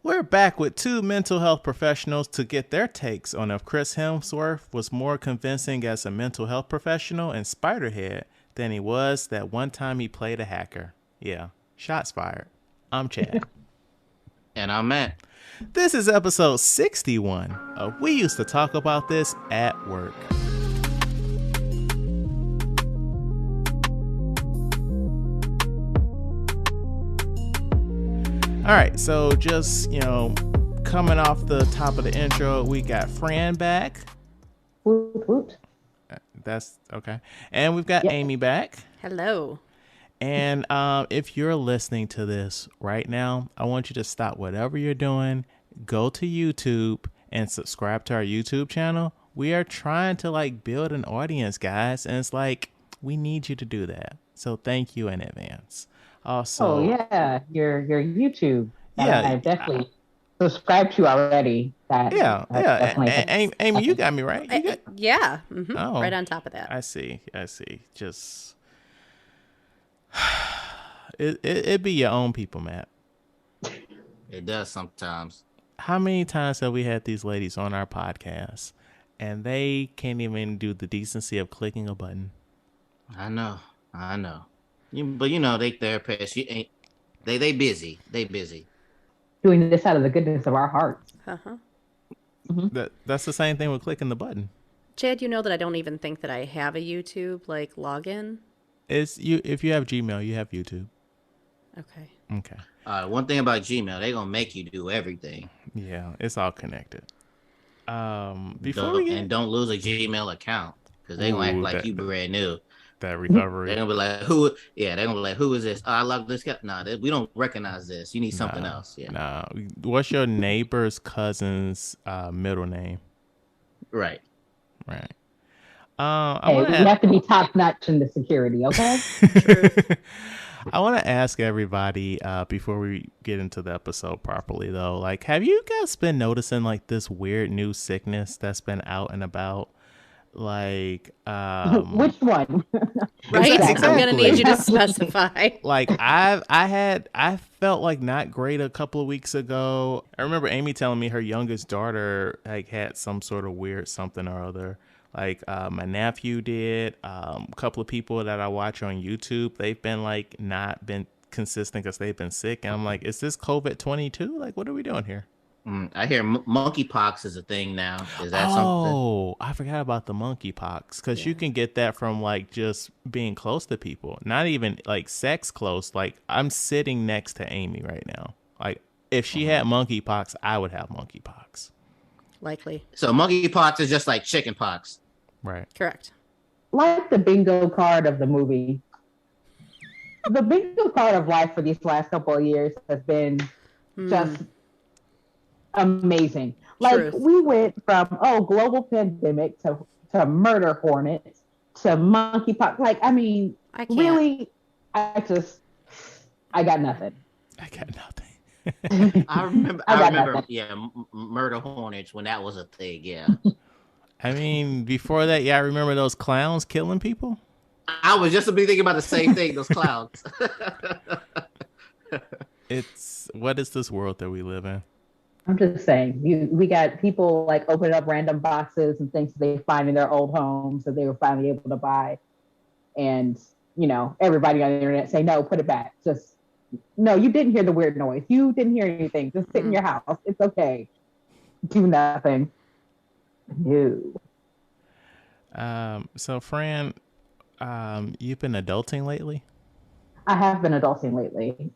We're back with two mental health professionals to get their takes on if Chris Hemsworth was more convincing as a mental health professional in Spiderhead than he was that one time he played a hacker. Yeah, shots fired. I'm Chad. And I'm Matt. This is episode 61 of We Used to Talk About This at Work. All right, so just, coming off the top of the intro, we got Fran back. Woot, woot. That's okay. And we've got Amy back. Hello. And if you're listening to this right now, I want you to stop whatever you're doing, go to YouTube and subscribe to our YouTube channel. We are trying to build an audience, guys. And it's we need you to do that. So thank you in advance. Also, your YouTube. Yeah, I definitely subscribed to already. Amy, you got me right. Yeah. Mm-hmm. Oh, right on top of that. I see. Just it be your own people, Matt. It does sometimes. How many times have we had these ladies on our podcast and they can't even do the decency of clicking a button? I know. But they therapists. They busy. They busy. Doing this out of the goodness of our hearts. Uh-huh. Mm-hmm. That's the same thing with clicking the button. Chad, you know that I don't even think that I have a YouTube login. If you have Gmail, you have YouTube. Okay. One thing about Gmail, they're gonna make you do everything. Yeah, it's all connected. Don't lose a Gmail account because they gonna act like you brand new. That recovery. They're gonna be like, who? Yeah, they're gonna be like, who is this? I love this guy. Nah, we don't recognize this. You need something else. Yeah. Nah. What's your neighbor's cousin's middle name? Right. We have to be top notch in the security, okay? I want to ask everybody before we get into the episode properly, though. Have you guys been noticing this weird new sickness that's been out and about? Which one? Right? Exactly. I'm gonna need you to specify. I felt not great a couple of weeks ago. I remember Amy telling me her youngest daughter had some sort of weird something or other. My nephew did. A couple of people that I watch on YouTube, they've been not been consistent because they've been sick. And I'm like, is this COVID-22? What are we doing here? I hear monkeypox is a thing now. Is that something? Oh, I forgot about the monkeypox because you can get that from just being close to people, not even sex close. I'm sitting next to Amy right now. If she had monkeypox, I would have monkeypox. Likely. So monkeypox is just like chickenpox. Right. Correct. Like the bingo card of the movie. The bingo card of life for these last couple of years has been just amazing. Truth. We went from global pandemic to murder hornets to monkeypox. I can't. Really, I got nothing. I remember. Yeah, murder hornets when that was a thing. Yeah. Before that, I remember those clowns killing people. I was just thinking about the same thing. Those clowns. What is this world that we live in? I'm just saying, we got people opening up random boxes and things they find in their old homes that they were finally able to buy. And, everybody on the internet say, no, put it back. No, you didn't hear the weird noise. You didn't hear anything. Just sit in your house. It's okay. Do nothing. No. So Fran, you've been adulting lately? I have been adulting lately.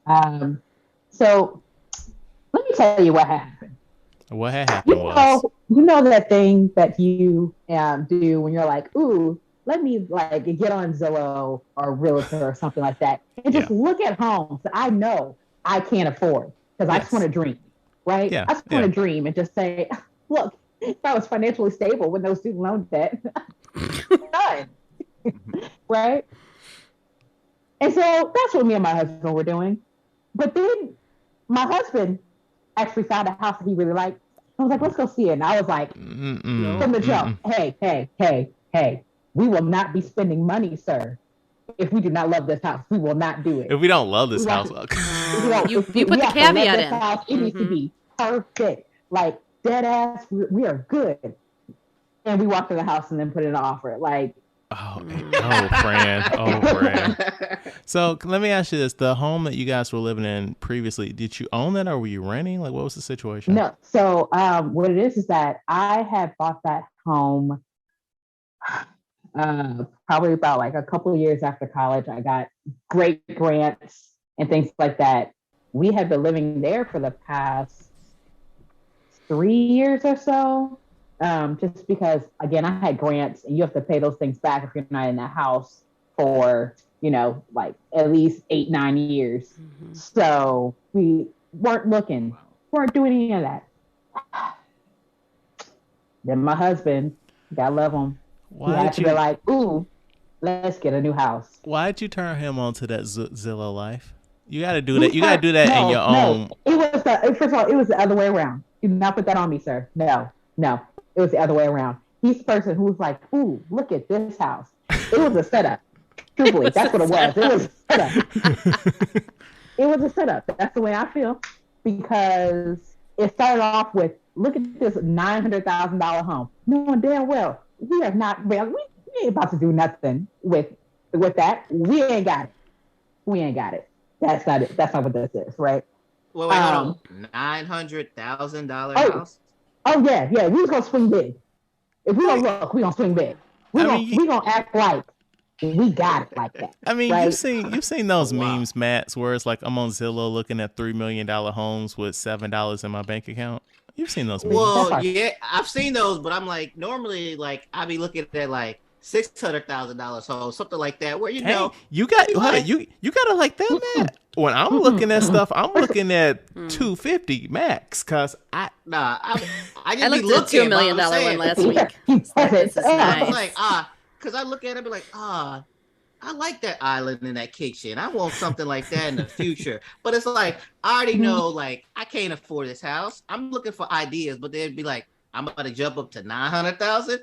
So let me tell you what happened. What happened was... You know that thing that you do when you're like, ooh, let me get on Zillow or Realtor or something like that and just look at homes that I know I can't afford because I just want to dream, right? Yeah. I just want to dream and just say, look, if I was financially stable with no student loan debt, done, right? And so that's what me and my husband were doing. But then my husband actually found a house that he really liked. I was like, let's go see it. And I was like, from the jump, hey, we will not be spending money, sir. If we do not love this house, we will not do it. If we don't love this house, you put the caveat in. It needs to be perfect. Like, dead ass, we are good. And we walked in the house and then put in an offer. Like, Fran. So let me ask you this: the home that you guys were living in previously, did you own that or were you renting? Like, what was the situation? No. So, what it is that I had bought that home probably about like a couple of years after college. I got great grants and things like that. We had been living there for the past 3 years or so. Just because, again, I had grants and you have to pay those things back if you're not in that house for, like at least 8-9 years. Mm-hmm. So we weren't doing any of that. Then my husband, gotta love him. He had to be like, ooh, let's get a new house. Why did you turn him on to that Zillow life? You got to do that. You got to do that in your own. First of all, it was the other way around. Do not put that on me, sir. No. It was the other way around. He's the person who was like, ooh, look at this house. It was a setup. Truthfully, that's what it was. It was a setup. It was a setup. That's the way I feel. Because it started off with, look at this $900,000 home. Knowing damn well, we ain't about to do nothing with that. We ain't got it. That's not it. That's not what this is, right? Wait, hold on. $900,000 house? Oh yeah. We was gonna swing big. If we don't look, we gonna swing big. We gonna act like we got it like that. I mean, right? you've seen those memes, Matt, where it's like I'm on Zillow looking at $3 million homes with $7 in my bank account. You've seen those memes. Well, yeah, I've seen those, but I'm like, normally, like, I be looking at like $600,000 home, something like that, where you got you gotta like that, Matt. When I'm looking at stuff, I'm looking at 250 max, cause I looked at $2 million one last week. This is nice. I was like, cause I look at it and be like, I like that island in that kitchen. I want something like that in the future. But it's like, I already know, like, I can't afford this house. I'm looking for ideas, but they'd be like, I'm about to jump up to 900,000.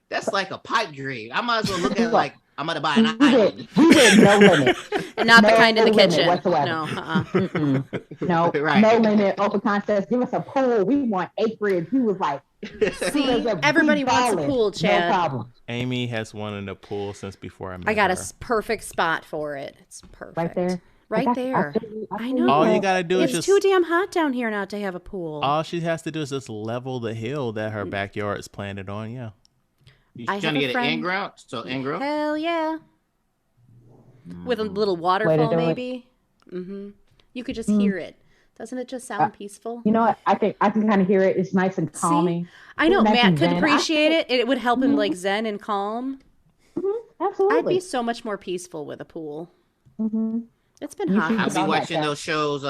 That's like a pipe dream. I might as well look at it like I'm going to buy an island. We did no limit. And not the kind in the kitchen. Whatsoever. No, no, right. No limit, open contest. Give us a pool. We want acreage. He was like, see, everybody wants a pool, Chad. No problem. Amy has wanted a pool since before I met her. I got a perfect spot for it. It's perfect. Right there. Right there. I know. All you gotta do is it's too damn hot down here not to have a pool. All she has to do is just level the hill that her backyard is planted on. Yeah. You trying to get an in-ground? So in-ground? Hell yeah. With a little waterfall, maybe. Mm-hmm. You could just hear it. Doesn't it just sound peaceful? You know what? I can kind of hear it. It's nice and calming. See? I know Matt could appreciate it. It would help him like zen and calm. Mm-hmm. Absolutely. I'd be so much more peaceful with a pool. Mm-hmm. It's been hot. I'll be watching those shows.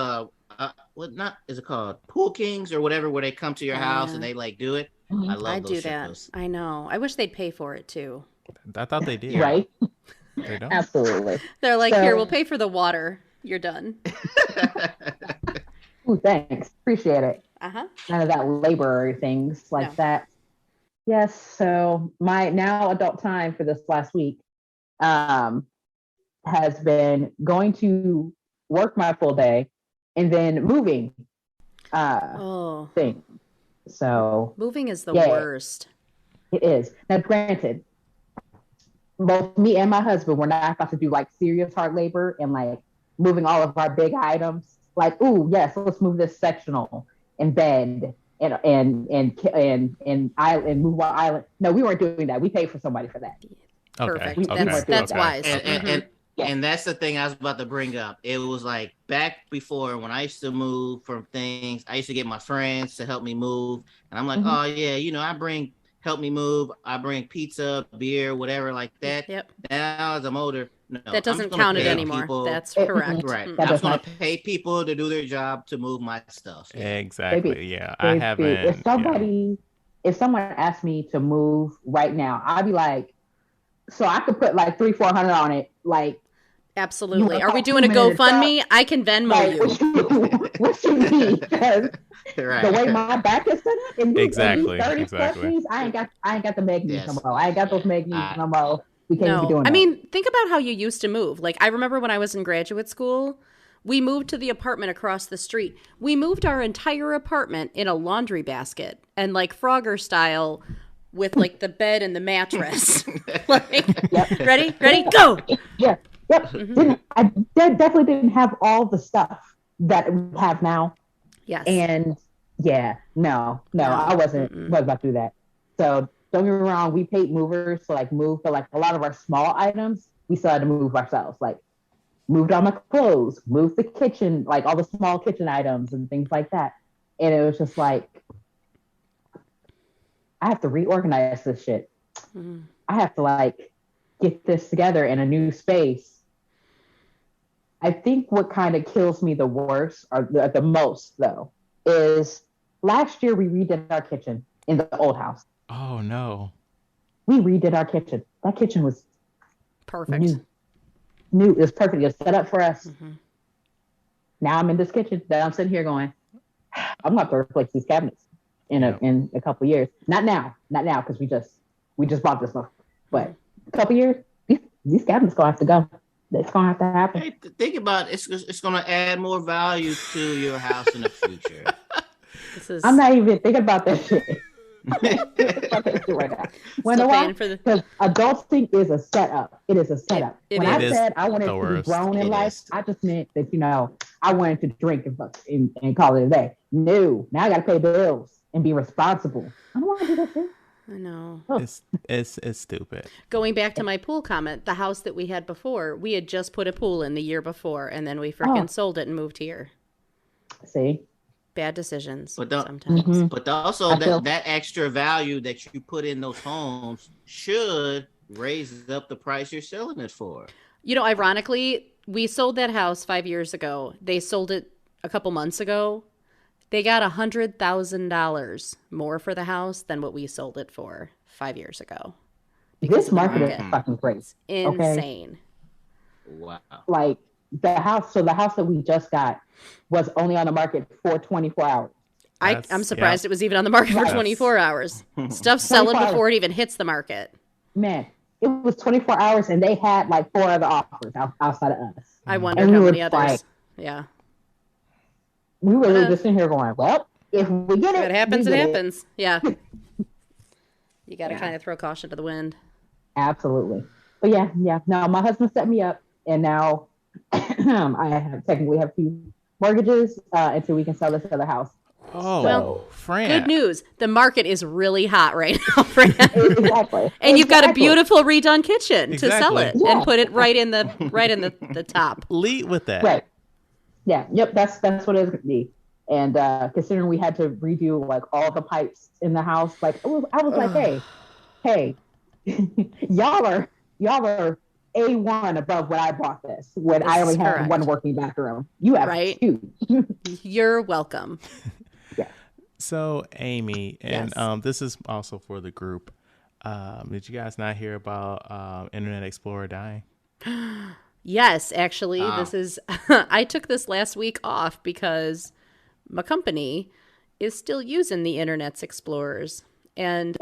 What is it called? Pool Kings or whatever, where they come to your house and they like do it. I love those shows. I know. I wish they'd pay for it too. I thought they did. Right? They don't. Absolutely. They're like, here, we'll pay for the water. You're done. Ooh, thanks. Appreciate it. Uh-huh. None of that labor or things like that. Yes. So my now adult time for this last week has been going to work my full day and then moving thing. So moving is the worst. It is. Now, granted, both me and my husband were not about to do like serious hard labor and like moving all of our big items. Like, ooh, yes, let's move this sectional and bed and move our island. No, we weren't doing that. We paid for somebody for that. Perfect. That's wise. And that's the thing I was about to bring up. It was like back before when I used to move from things, I used to get my friends to help me move. And I'm like, oh yeah, help me move. I bring pizza, beer, whatever like that. Yep. Now as I'm older, no. That doesn't count it anymore. That's correct. Right. I'm just going to pay people to do their job to move my stuff. Yeah. Exactly. Yeah. I haven't. If someone asked me to move right now, I'd be like, so I could put like $300-400 on it. Like, absolutely. Are we doing a GoFundMe? I can Venmo you. What you need? Because the way my back is set up, and exactly. I ain't got the mag knees no more. I ain't got those mag knees no more. We can't be doing that. I mean, think about how you used to move. Like, I remember when I was in graduate school, We moved to the apartment across the street. We moved our entire apartment in a laundry basket and like Frogger style with like the bed and the mattress. Like, Yep. ready, go. Yeah. Yep. Definitely didn't have all the stuff that we have now. Yes. And yeah, no, I wasn't about to do that. So don't get me wrong, we paid movers to like move, but like a lot of our small items, we still had to move ourselves. Like moved all my clothes, moved the kitchen, like all the small kitchen items and things like that. And it was just like, I have to reorganize this shit. I have to like get this together in a new space. I think what kind of kills me the worst, or the most though, is last year we redid our kitchen in the old house. Oh no. We redid our kitchen. That kitchen was perfect. New. It was perfect. It was set up for us. Now I'm in this kitchen that I'm sitting here going, I'm gonna have to replace these cabinets in a couple years. Not now, because we just bought this one. But a couple years, these cabinets gonna have to go. It's gonna have to happen. Hey, think about it. It's gonna add more value to your house in the future. I'm not even thinking about that shit. Right now. Because adulting is a setup. It is a setup. When I said I wanted to be grown in life, I just meant that I wanted to drink and call it a day. No, now I got to pay bills and be responsible. I don't want to do that shit. I know. It's stupid. Going back to my pool comment, the house that we had before, we had just put a pool in the year before, and then we freaking sold it and moved here. See? Bad decisions sometimes. But also that extra value that you put in those homes should raise up the price you're selling it for. Ironically, we sold that house 5 years ago. They sold it a couple months ago. They got $100,000 more for the house than what we sold it for 5 years ago. This market is fucking crazy. It's insane. Wow. Like the house that we just got was only on the market for 24 hours. I'm surprised it was even on the market for 24 hours. Stuff's selling before it even hits the market. Man, it was 24 hours and they had like 4 other offers outside of us. I wondered how many others. Yeah. We were just in here going, well, if we get it. If it happens, it happens. Yeah. You got to kind of throw caution to the wind. Absolutely. But yeah. No, my husband set me up and now I technically have 2 mortgages until we can sell this other house. Oh, well, Fran. Good news. The market is really hot right now, Fran. Exactly. And you've got a beautiful redone kitchen to sell it and put it right in the top. Lead with that. Right. Yeah. Yep. That's what it's gonna be. And considering we had to redo like all the pipes in the house, like I was like, hey, y'all are A1 above what I bought this when I only had 1 working bathroom. You have 2. You're welcome. Yeah. So Amy, and this is also for the group. Did you guys not hear about Internet Explorer dying? Yes, actually, this is. I took this last week off because my company is still using the Internet's Explorers, and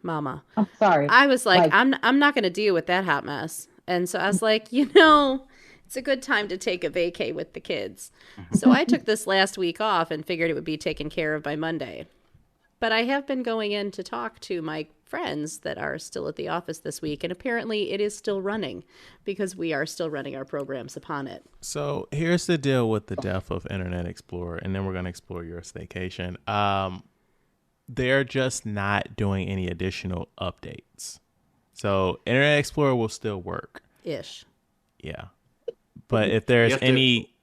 Mama, I'm sorry. I was like I'm not going to deal with that hot mess, and so I was like, it's a good time to take a vacay with the kids. So I took this last week off and figured it would be taken care of by Monday. But I have been going in to talk to my friends that are still at the office this week, and apparently it is still running because we are still running our programs upon it. So here's the deal with the death of Internet Explorer, and then we're going to explore your staycation. They're just not doing any additional updates. So Internet Explorer will still work. Ish. Yeah. But if there's any...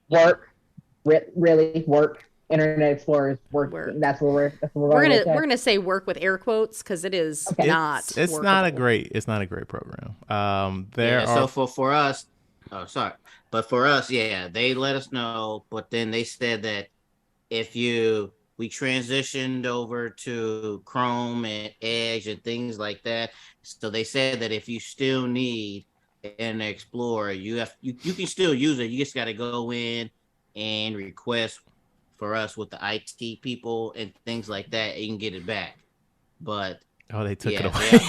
Really work. Internet Explorers work. That's what we're gonna say work with air quotes because it is not. It's not a great program. So for us, but for us, they let us know, but then they said that if we transitioned over to Chrome and Edge and things like that, so they said that if you still need an Explorer, you can still use it. You just got to go in and request for us with the IT people and things like that, you can get it back. But they took it away.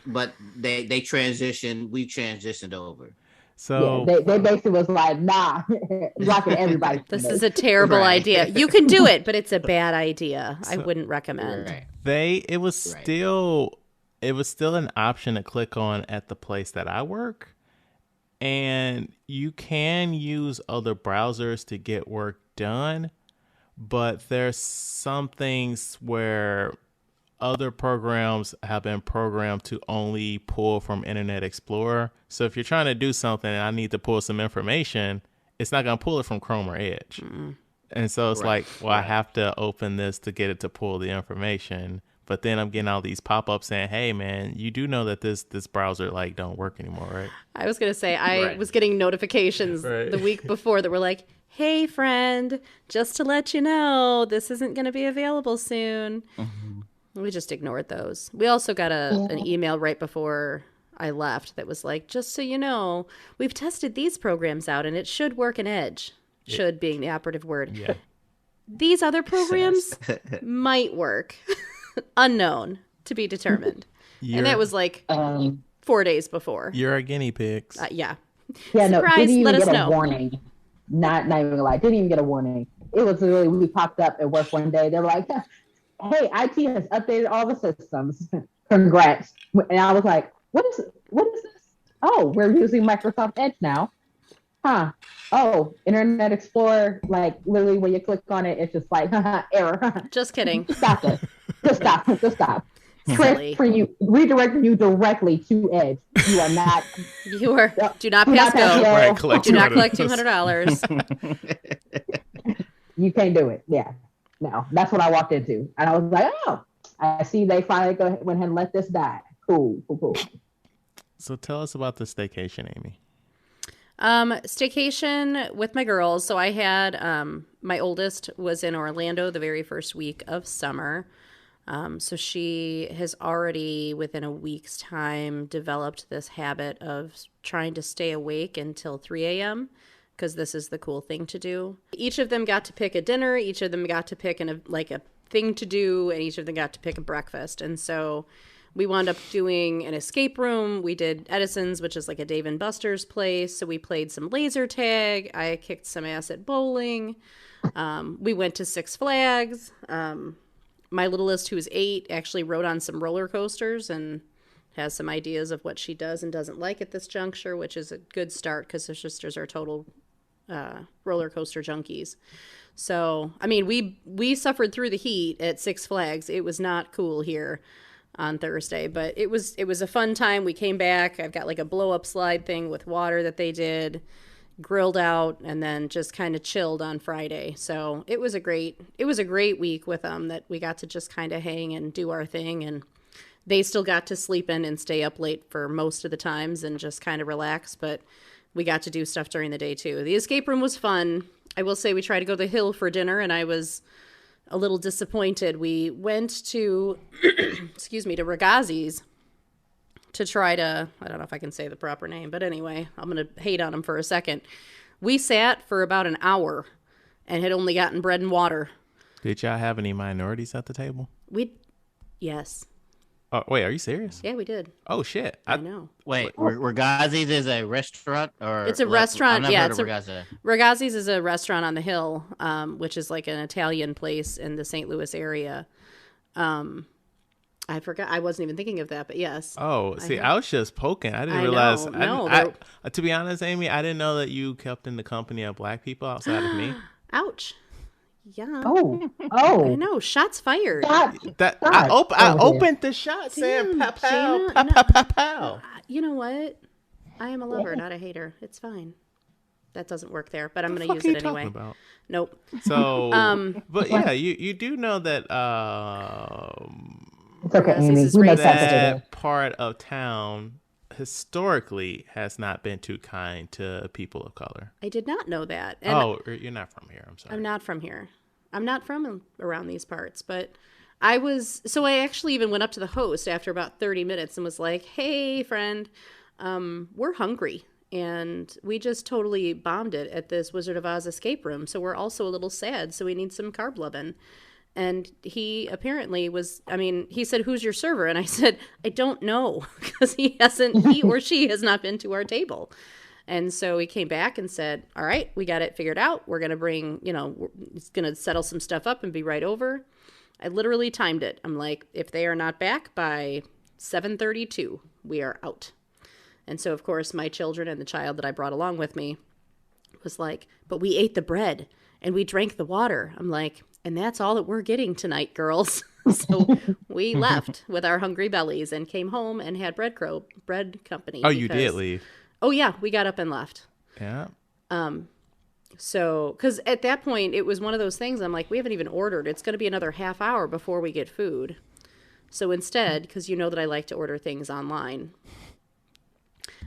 But they transitioned. We transitioned over. So they basically was like, nah, blocking everybody. This is a terrible Right. idea. You can do it, but it's a bad idea. I wouldn't recommend. Right. it was still an option to click on at the place that I work. And you can use other browsers to get work done, but there's some things where other programs have been programmed to only pull from Internet Explorer. So if you're trying to do something and I need to pull some information, it's not going to pull it from Chrome or Edge. And so it's like, well, I have to open this to get it to pull the information. But then I'm getting all these pop-ups saying, hey, man, you do know that this browser like don't work anymore, right? I was going to say, I was getting notifications the week before that were like, hey, friend, just to let you know, this isn't going to be available soon. We just ignored those. We also got an email right before I left that was like, just so you know, we've tested these programs out and it should work in Edge. Should being the operative word. Yeah. These other programs might work. Unknown, to be determined. And that was like 4 days before. You're our guinea pigs. Yeah. Yeah, no, Surprise, didn't even let us get a know. warning. Not even gonna lie, didn't even get a warning. It was literally, we popped up at work one day. They were like, hey, IT has updated all the systems. Congrats. And I was like, what is this? Oh, we're using Microsoft Edge now. Huh. Oh, Internet Explorer, like literally when you click on it, it's just like, error. Just kidding. Stop it. Just stop. Silly. Transferring you, redirecting you directly to Edge. You are not. You are. Do not pass go. Right, collect Do not collect $200. $200. You can't do it. Yeah. No, that's what I walked into. And I was like, oh, I see they finally went ahead and let this die. Cool. So tell us about the staycation, Amy. Staycation with my girls. So I had, my oldest was in Orlando the very first week of summer. So she has already, within a week's time, developed this habit of trying to stay awake until 3 a.m. because this is the cool thing to do. Each of them got to pick a dinner. Each of them got to pick a thing to do, and each of them got to pick a breakfast. And so we wound up doing an escape room. We did Edison's, which is like a Dave and Buster's place. So we played some laser tag. I kicked some ass at bowling. We went to Six Flags. My littlest, who's 8, actually rode on some roller coasters and has some ideas of what she does and doesn't like at this juncture, which is a good start because her sisters are total roller coaster junkies. So, I mean, we suffered through the heat at Six Flags. It was not cool here on Thursday, but it was a fun time. We came back. I've got like a blow up slide thing with water that they did, grilled out, and then just kind of chilled on Friday. So it was a great week with them that we got to just kind of hang and do our thing, and they still got to sleep in and stay up late for most of the times and just kind of relax, but we got to do stuff during the day too. The escape room was fun. I will say we tried to go to the Hill for dinner, and I was a little disappointed. We went to, to Ragazzi's to try to, I don't know if I can say the proper name, but anyway, I'm going to hate on them for a second. We sat for about an hour and had only gotten bread and water. Did y'all have any minorities at the table? Yes. Oh, wait, are you serious? Yeah, we did. Oh, shit. I know. Wait, Ragazzi's is a restaurant? Or it's a restaurant. I've Yeah, never heard of Ragazzi's is a restaurant on the Hill, which is like an Italian place in the St. Louis area. I forgot. I wasn't even thinking of that, but yes. Oh, see, I was just poking. I didn't realize. To be honest, Amy, I didn't know that you kept in the company of black people outside of me. Ouch. Yeah. Oh. I know. Shots fired. I opened the shot saying pow, pow, pow, pow, pow, pow. You know what? I am a lover, not a hater. It's fine. That doesn't work there, but I'm going to use it anyway. About? Nope. So, but yeah, you do know that it's okay, Amy. That part of town historically has not been too kind to people of color. I did not know that. And you're not from here. I'm sorry. I'm not from here. I'm not from around these parts, but I actually even went up to the host after about 30 minutes and was like, hey, friend, we're hungry. And we just totally bombed it at this Wizard of Oz escape room. So we're also a little sad. So we need some carb loving. And he apparently he said, who's your server? And I said, I don't know, because he or she has not been to our table. And so he came back and said, all right, we got it figured out. We're going to bring, it's going to settle some stuff up and be right over. I literally timed it. I'm like, if they are not back by 7:32, we are out. And so, of course, my children and the child that I brought along with me was like, but we ate the bread and we drank the water. I'm like, and that's all that we're getting tonight, girls. So we left with our hungry bellies and came home and had bread company. Oh, you did leave? Oh, yeah. We got up and left. Yeah. So, because at that point, it was one of those things, I'm like, we haven't even ordered. It's going to be another half hour before we get food. So instead, because you know that I like to order things online,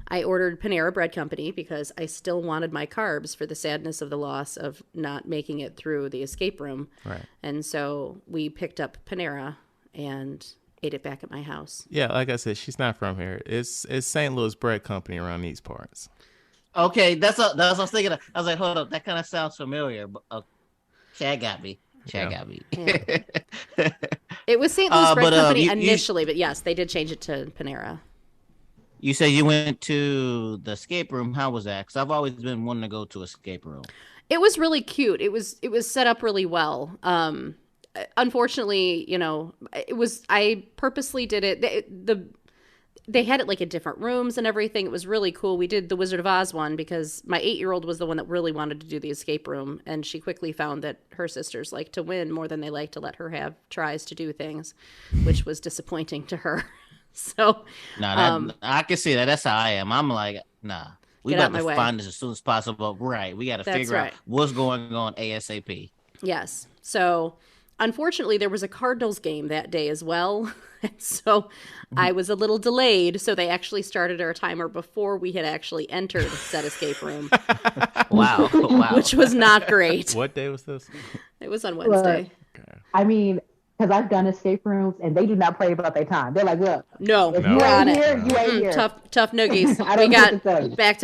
I ordered Panera Bread Company because I still wanted my carbs for the sadness of the loss of not making it through the escape room. Right. And so we picked up Panera and ate it back at my house. Yeah, like I said, she's not from here. It's St. Louis Bread Company around these parts. Okay, that's what I was thinking. I was like, hold up, that kind of sounds familiar. But Chad got me. Yeah. It was St. Louis Bread Company initially, but yes, they did change it to Panera. You say you went to the escape room. How was that? Because I've always been wanting to go to escape room. It was really cute. It was set up really well. Unfortunately, I purposely did it. They had it like in different rooms and everything. It was really cool. We did the Wizard of Oz one because my 8-year-old was the one that really wanted to do the escape room. And she quickly found that her sisters like to win more than they like to let her have tries to do things, which was disappointing to her. So, I can see that. That's how I am. I'm like, nah, we got to find this as soon as possible. Right. We got to figure out what's going on ASAP. Yes. So, unfortunately, there was a Cardinals game that day as well. So I was a little delayed. So they actually started our timer before we had actually entered said escape room. Wow. Which was not great. What day was this? It was on Wednesday. Look, I mean, because I've done escape rooms and they do not play about their time. They're like, look, no, if you ain't here, you ain't here. Tough noogies. We got back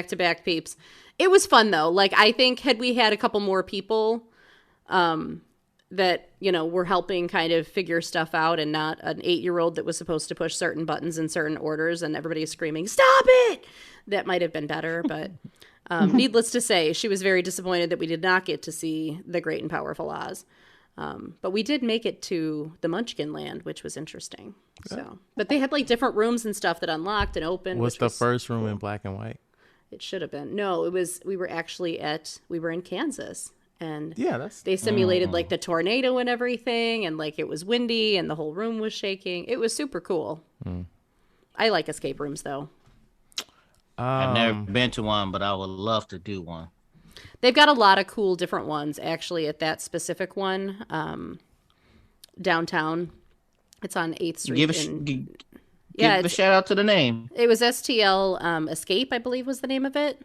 to back peeps. It was fun though. Like I think had we had a couple more people, that, were helping kind of figure stuff out and not an 8-year-old that was supposed to push certain buttons in certain orders and everybody is screaming, stop it! That might have been better, but needless to say, she was very disappointed that we did not get to see the Great and Powerful Oz. But we did make it to the Munchkin Land, which was interesting. So, but they had like different rooms and stuff that unlocked and opened. Was the first room in black and white? It should have been. No, we were in Kansas. And yeah, they simulated like the tornado and everything, and like it was windy and the whole room was shaking. It was super cool. I like escape rooms though. I've never been to one, but I would love to do one. They've got a lot of cool different ones actually at that specific one downtown. It's on 8th Street. Give a shout out to the name. It was STL Escape, I believe was the name of it.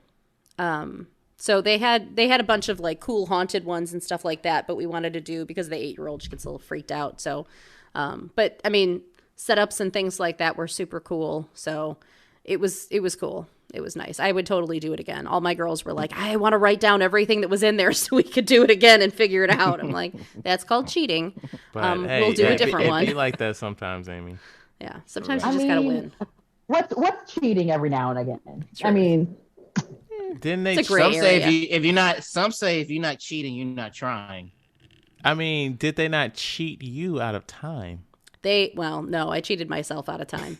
So they had a bunch of like cool haunted ones and stuff like that, but we wanted to do because the 8-year-old, she gets a little freaked out. So, but I mean, setups and things like that were super cool. So it was cool. It was nice. I would totally do it again. All my girls were like, I want to write down everything that was in there so we could do it again and figure it out. I'm like, that's called cheating. But, we'll do a different one. It be like that sometimes, Amy. Yeah. Sometimes you just got to win. What's cheating every now and again? Sure. I mean, didn't they? Some say if you're not cheating, you're not trying. I mean, did they not cheat you out of time? No, I cheated myself out of time.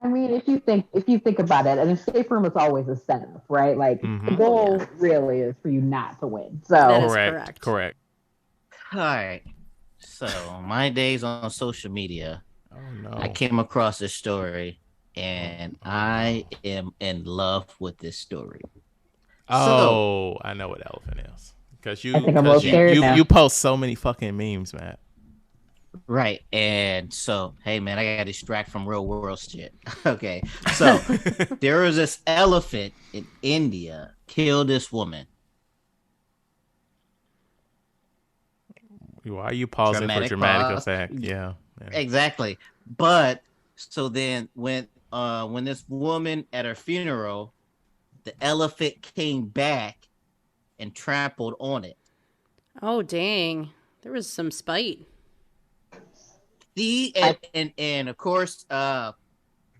I mean, if you think about it, an escape room is always a setup, right? Like the goal really is for you not to win. So that is correct. All right. So my days on social media, no. I came across this story. And I am in love with this story. Oh, I know what elephant is. Because you post so many fucking memes, man. Right. And so, hey, man, I got to distract from real world shit. Okay. So there was this elephant in India killed this woman. Why are you pausing for dramatic effect? Yeah. Exactly. But so then when this woman at her funeral, the elephant came back and trampled on it. Oh, dang. There was some spite. And of course,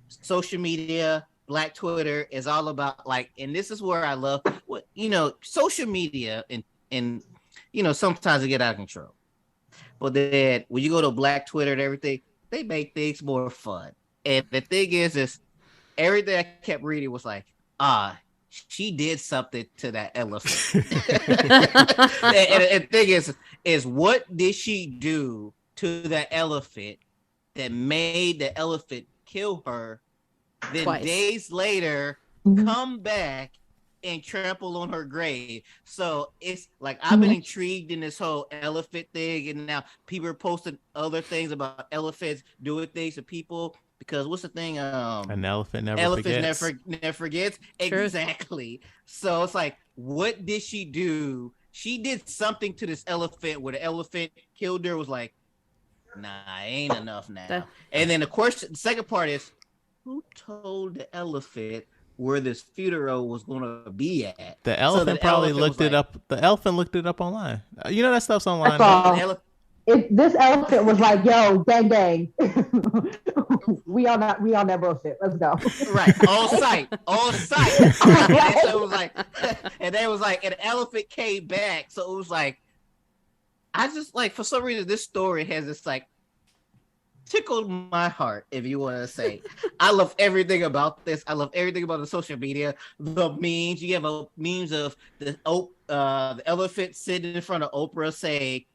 social media Black Twitter is all about like, and this is where I love what social media and sometimes it get out of control. But then when you go to Black Twitter and everything, they make things more fun. And the thing is everything I kept reading was like, she did something to that elephant. and the thing is what did she do to that elephant that made the elephant kill her? Then Twice. Days later, come back and trample on her grave. So it's like I've been intrigued in this whole elephant thing, and now people are posting other things about elephants doing things to people. Because what's the thing? An elephant never never forgets. True. Exactly. So it's like, what did she do? She did something to this elephant where the elephant killed her. Was like, nah, ain't enough now. And then of course the second part is, who told the elephant where this funeral was going to be at? The elephant probably looked it up. The elephant looked it up online. You know that stuff's online. This elephant was like, "Yo, gang, we on that bullshit. Let's go." Right, on site. And so it was like, and then it was like, an elephant came back. So it was like, I just like, for some reason, this story has this like tickled my heart, if you want to say. I love everything about this. I love everything about the social media, the memes. You have memes of the elephant sitting in front of Oprah saying,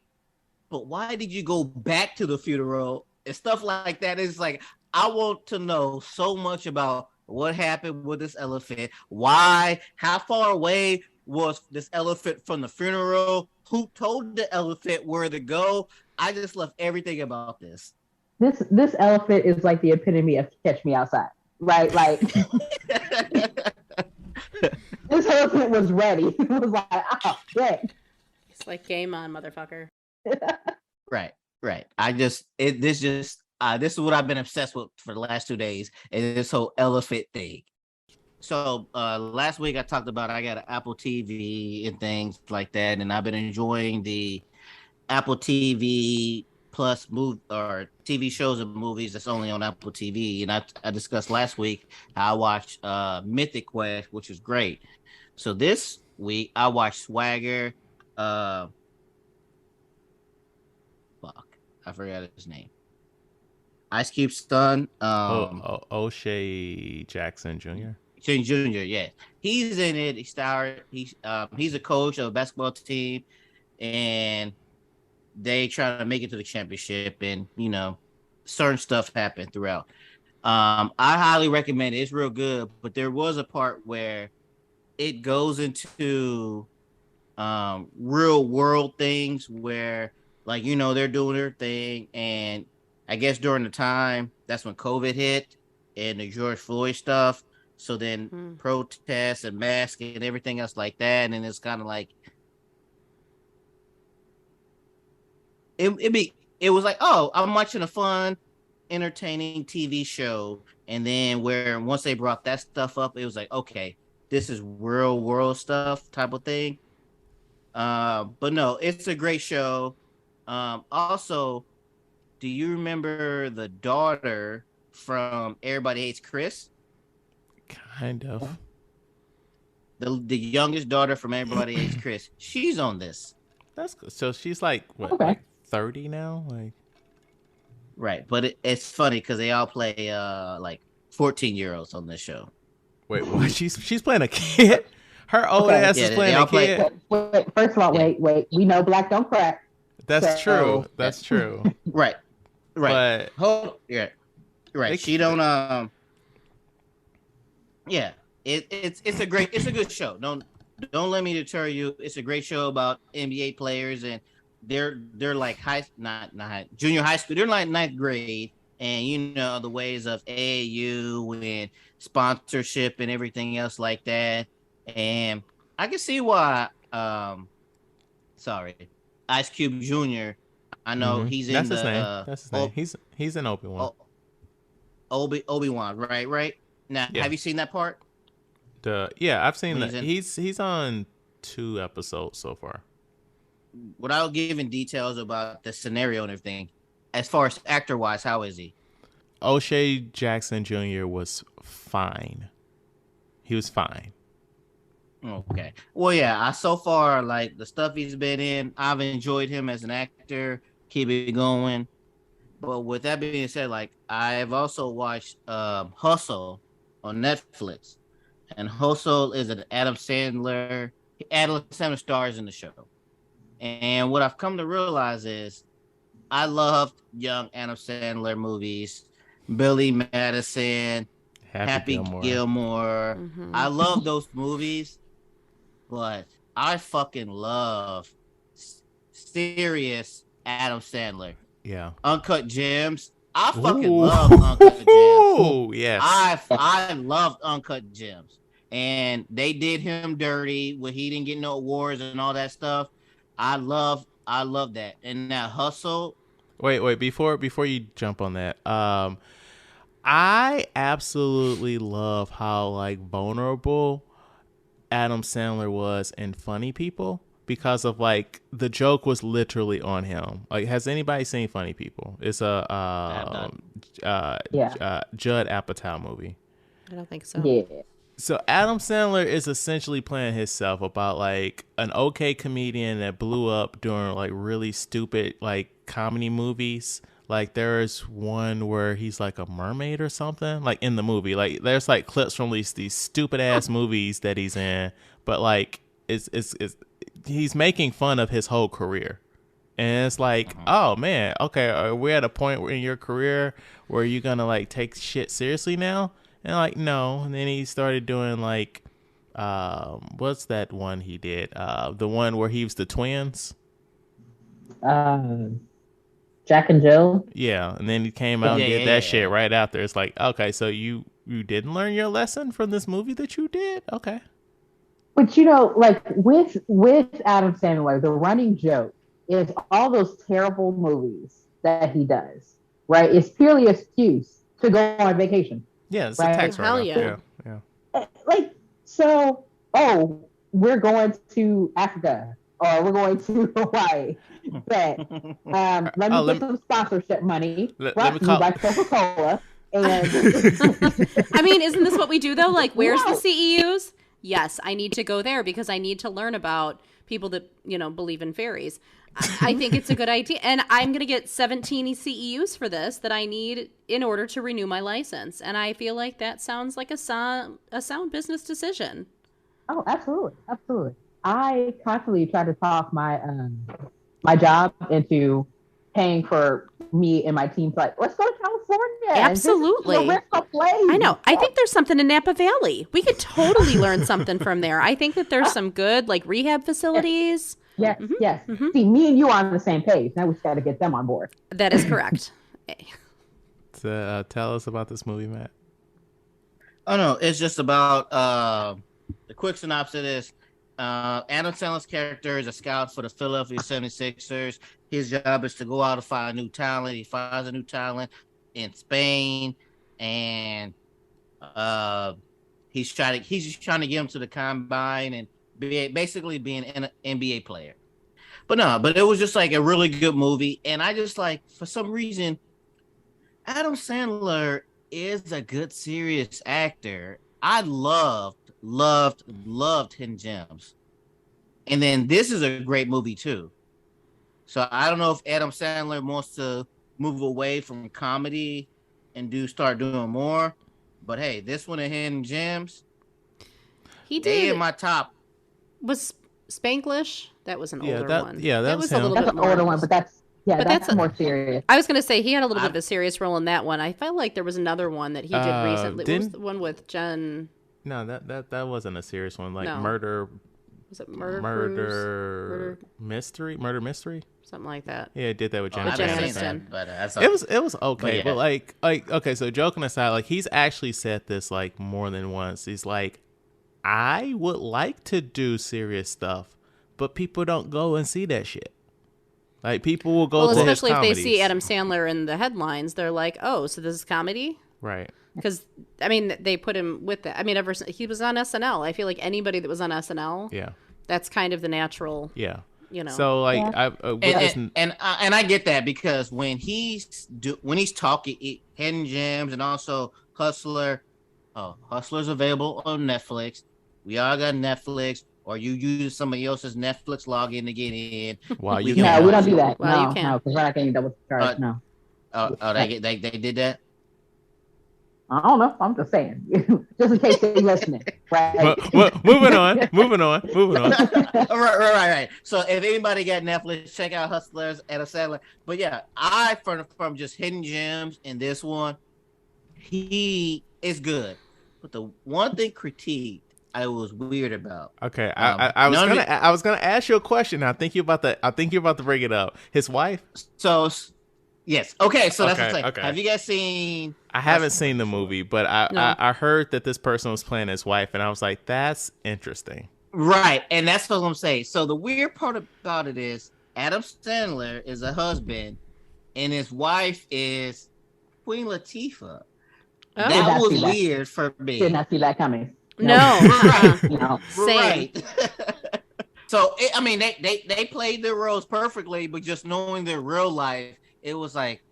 "But why did you go back to the funeral?" and stuff like that. It's like, I want to know so much about what happened with this elephant. Why? How far away was this elephant from the funeral? Who told the elephant where to go? I just love everything about this. This elephant is like the epitome of Catch Me Outside, right? Like, this elephant was ready. It was like, oh, shit. It's like, game on, motherfucker. Right. This is what I've been obsessed with for the last 2 days, is this whole elephant thing. So last week I talked about I got an Apple TV and things like that, and I've been enjoying the Apple TV Plus movie or TV shows and movies that's only on Apple TV. And I discussed last week how I watched Mythic Quest, which is great. So this week I watched Swagger. I forgot his name. Ice Cube's son. O'Shea Jackson Jr. Jr. Yeah, he's in it. He starred. He's a coach of a basketball team, and they try to make it to the championship, and certain stuff happened throughout. I highly recommend it. It's real good, but there was a part where it goes into real world things where, like, they're doing their thing, and I guess during the time that's when COVID hit and the George Floyd stuff. So then protests and masks and everything else like that, and it's kind of like it was like, oh, I'm watching a fun, entertaining TV show, and then once they brought that stuff up, it was like, okay, this is real world stuff type of thing. But no, it's a great show. Also, do you remember the daughter from Everybody Hates Chris? Kind of. The youngest daughter from Everybody Hates Chris. She's on this. That's good. So she's like, what, okay, like 30 now? Like, right, but it's funny because they all play like 14-year-olds on this show. Wait, what? She's playing a kid? Her old ass is playing a kid? Wait, first of all, wait. We know black don't crack. That's true. That's true. Right. But yeah. Right. She don't yeah. It's a good show. Don't let me deter you. It's a great show about NBA players, and they're like junior high school. They're like 9th grade, and the ways of AAU and sponsorship and everything else like that. And I can see why Ice Cube Jr. I know he's in That's his name. He's in Obi-Wan. Obi-Wan, right? Now, Have you seen that part? Yeah, I've seen that. He's on 2 episodes so far. Without giving details about the scenario and everything, as far as actor-wise, how is he? O'Shea Jackson Jr. was fine. He was fine. Okay. Well, yeah. So far, like the stuff he's been in, I've enjoyed him as an actor. Keep it going. But with that being said, like I've also watched Hustle on Netflix, and Hustle is an Adam Sandler. Adam Sandler stars in the show, and what I've come to realize is I loved young Adam Sandler movies, Billy Madison, Happy Happy Gilmore. Gilmore. Mm-hmm. I love those movies, but I fucking love serious Adam Sandler. Yeah. Uncut Gems. I fucking Ooh. love Uncut Gems. Oh, yes. I loved Uncut Gems. And they did him dirty when he didn't get no awards and all that stuff. I love that. And that Hustle. Wait, before you jump on that, I absolutely love how like vulnerable Adam Sandler was in Funny People because of like the joke was literally on him. Like, has anybody seen Funny People? It's a Judd Apatow movie. I don't think so. Yeah. So Adam Sandler is essentially playing himself about like an okay comedian that blew up doing like really stupid like comedy movies. Like there's one where he's like a mermaid or something like in the movie. Like there's like clips from these stupid ass movies that he's in, but like it's he's making fun of his whole career. And it's like, oh man, okay, are we at a point in your career where you're gonna like take shit seriously now? And like, no. And then he started doing like, what's that one he did? The one where he was the twins. Jack and Jill. Yeah. And then he came out and did that shit right after. It's like, okay, so you didn't learn your lesson from this movie that you did? Okay. But you know, like with Adam Sandler, the running joke is all those terrible movies that he does, right? It's purely an excuse to go on vacation. Yeah, it's right? a tax Hell write-off. yeah. Yeah. Like, so, we're going to Africa or we're going to Hawaii. But let me get some sponsorship money brought to you by Coca-Cola. And I mean, isn't this what we do though? Like, where's the CEUs? Yes, I need to go there because I need to learn about people that, you know, believe in fairies. I think it's a good idea. And I'm going to get 17 CEUs for this that I need in order to renew my license. And I feel like that sounds like a sound business decision. Oh, absolutely. Absolutely. I constantly try to talk my my job into paying for me and my team. Like, let's go to California. Absolutely. I know. I think there's something in Napa Valley. We could totally learn something from there. I think that there's some good like rehab facilities. Yes, yes. See, me and you are on the same page. Now we just got to get them on board. That is correct. So, tell us about this movie, Matt. Oh no, it's just about the quick synopsis is Adam Sandler's character is a scout for the Philadelphia 76ers. His job is to go out and find new talent. He finds a new talent in Spain, and he's just trying to get him to the combine and basically being an NBA player. But it was just like a really good movie, and I just like for some reason Adam Sandler is a good serious actor. I loved Hidden Gems, and then this is a great movie too. So I don't know if Adam Sandler wants to move away from comedy and start doing more, but hey, this one and Hidden Gems, they in my top. Was Spanglish? That was an older one. Yeah, that was a little that's bit an more. older one, but that's more serious. I was going to say he had a little bit of a serious role in that one. I felt like there was another one that he did recently. What was the one with Jen? No, that wasn't a serious one. Like No. Murder. Was it Murder Mystery? Something like that. Yeah, it did that with Jennifer I haven't seen Aniston. that, but It was okay, But yeah. but like okay. So joking aside, like he's actually said this like more than once. He's like, I would like to do serious stuff, but people don't go and see that shit. Like people will go to especially his if they comedies. see Adam Sandler in the headlines, they're like, "Oh, so this is comedy?" Right. Because I mean, they put him with that. I mean, ever since he was on SNL, I feel like anybody that was on SNL, Yeah. that's kind of the natural. Yeah. You know. So like and I get that because when he's talking Hidden Gems and also Hustler, Oh, Hustler's available on Netflix. We all got Netflix, or you use somebody else's Netflix login to get in. Wow, you We can can No, we don't watch do it. that. Well, you No, can. no, because we're not getting double charged. Uh, No. they did that. I don't know. I'm just saying, just in case they're listening, right? Moving on. Moving on. Moving on. Right. So if anybody got Netflix, check out Hustlers at a Sandler. But yeah, I from just hidden gems in this one, he is good. But the one thing critiqued I was weird about. Okay, I was gonna ask you a question. I think you're about to bring it up. His wife. So yes, okay. So that's what I'm Okay, saying. okay. Have you guys seen? I haven't seen the movie, but No. I heard that this person was playing his wife, and I was like, that's interesting. Right, and that's what I'm saying. So the weird part about it is Adam Sandler is a husband, and his wife is Queen Latifah. Oh. That was see that. weird for me. Did not see that coming. No. Right. No. Same. Right. So I mean, they played their roles perfectly, but just knowing their real life, it was like,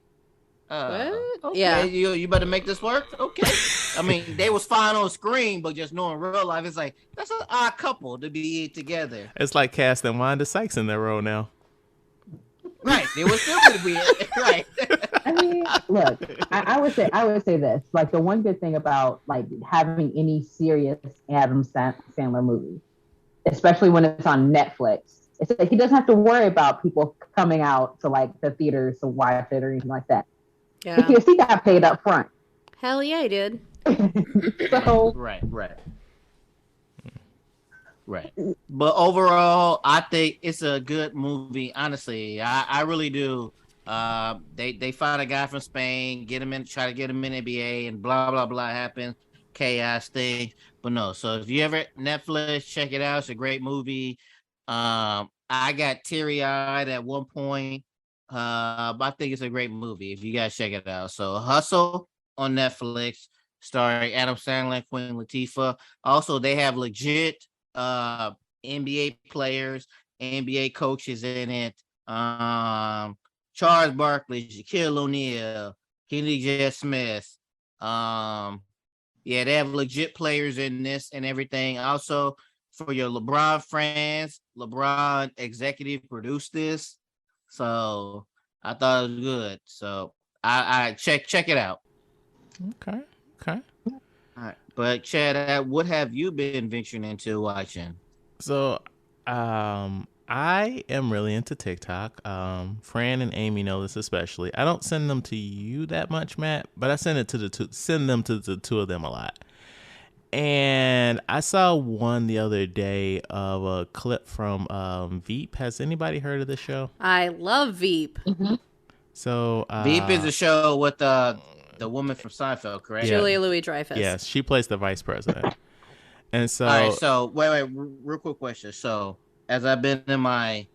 What? okay, Yeah. you better make this work. Okay. I mean, they was fine on screen, but just knowing real life, it's like that's an odd couple to be together. It's like casting Wanda Sykes in their role now. Right. It was still weird. Right. I mean, look, I would say this. Like the one good thing about like having any serious Adam Sandler movie, especially when it's on Netflix, it's like he doesn't have to worry about people coming out to like the theaters to watch it or anything like that. Yeah. Because he got paid up front. Hell yeah, I did. So Right. But overall, I think it's a good movie. Honestly, I really do. They find a guy from Spain, try to get him in NBA, and blah blah blah happens, chaos thing. But no, so if you ever Netflix, check it out. It's a great movie. I got teary eyed at one point. But I think it's a great movie. If you guys check it out, so Hustle on Netflix, starring Adam Sandler, Queen Latifah. Also, they have legit NBA players, NBA coaches in it. Charles Barkley, Shaquille O'Neal, Kenny J. Smith. Yeah, they have legit players in this and everything. Also, for your LeBron fans, LeBron executive produced this. So I thought it was good. So I check it out. Okay. All right. But Chad, what have you been venturing into watching? So, I am really into TikTok. Fran and Amy know this especially. I don't send them to you that much, Matt, but I send them to the two of them a lot. And I saw one the other day of a clip from Veep. Has anybody heard of this show? I love Veep. mm-hmm. So Veep is a show with the woman from Seinfeld, correct? Yeah. Julia Louis-Dreyfus. yes, she plays the vice president. And so, All right, so wait, real quick question. So as I've been in my,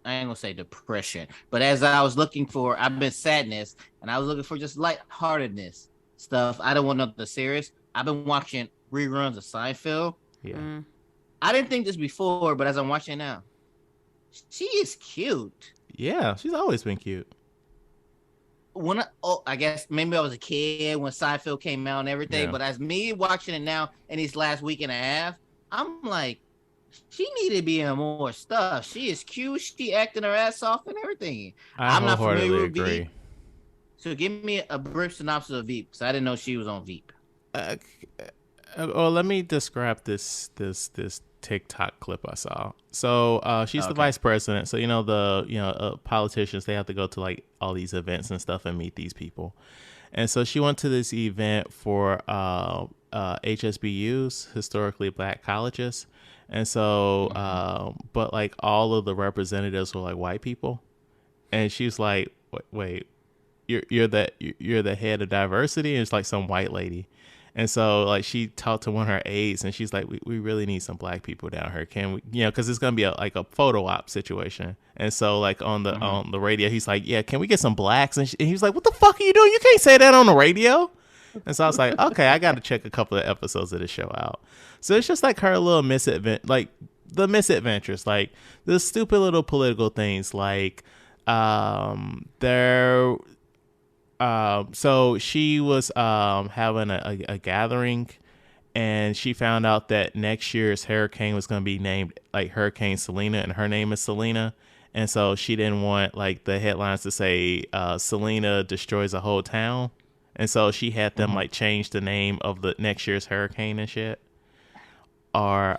I ain't gonna say depression, but as I was I've been sadness, and I was looking for just lightheartedness stuff. I don't want nothing serious. I've been watching reruns of Seinfeld. yeah. Mm. I didn't think this before, but as I'm watching it now, she is cute. Yeah, she's always been cute. I guess maybe I was a kid when Seinfeld came out and everything, Yeah. but as me watching it now in these last week and a half, I'm like, she needed to be in more stuff. She is cute. She acting her ass off and everything. I'm not familiar with agree. Veep. So give me a brief synopsis of Veep, because I didn't know she was on Veep. Well, let me describe this TikTok clip I saw. So she's the vice president. So the politicians, they have to go to like all these events and stuff and meet these people. And so she went to this event for HSBUs, historically black colleges. And so but like all of the representatives were like white people. And she was like, wait, you're the head of diversity? And it's like some white lady. And so, like, she talked to one of her aides, and she's like, "We really need some black people down here. Can we, because it's gonna be a photo op situation." And so, like on the radio, he's like, "Yeah, can we get some blacks?" And he was like, "What the fuck are you doing? You can't say that on the radio." And so I was like, "Okay, I got to check a couple of episodes of the show out." So it's just like her little misadventures, like the stupid little political things, like So she was having a gathering, and she found out that next year's hurricane was going to be named like Hurricane Selena, and her name is Selena. And so she didn't want like the headlines to say Selena destroys a whole town. And so she had them like change the name of the next year's hurricane and shit. Or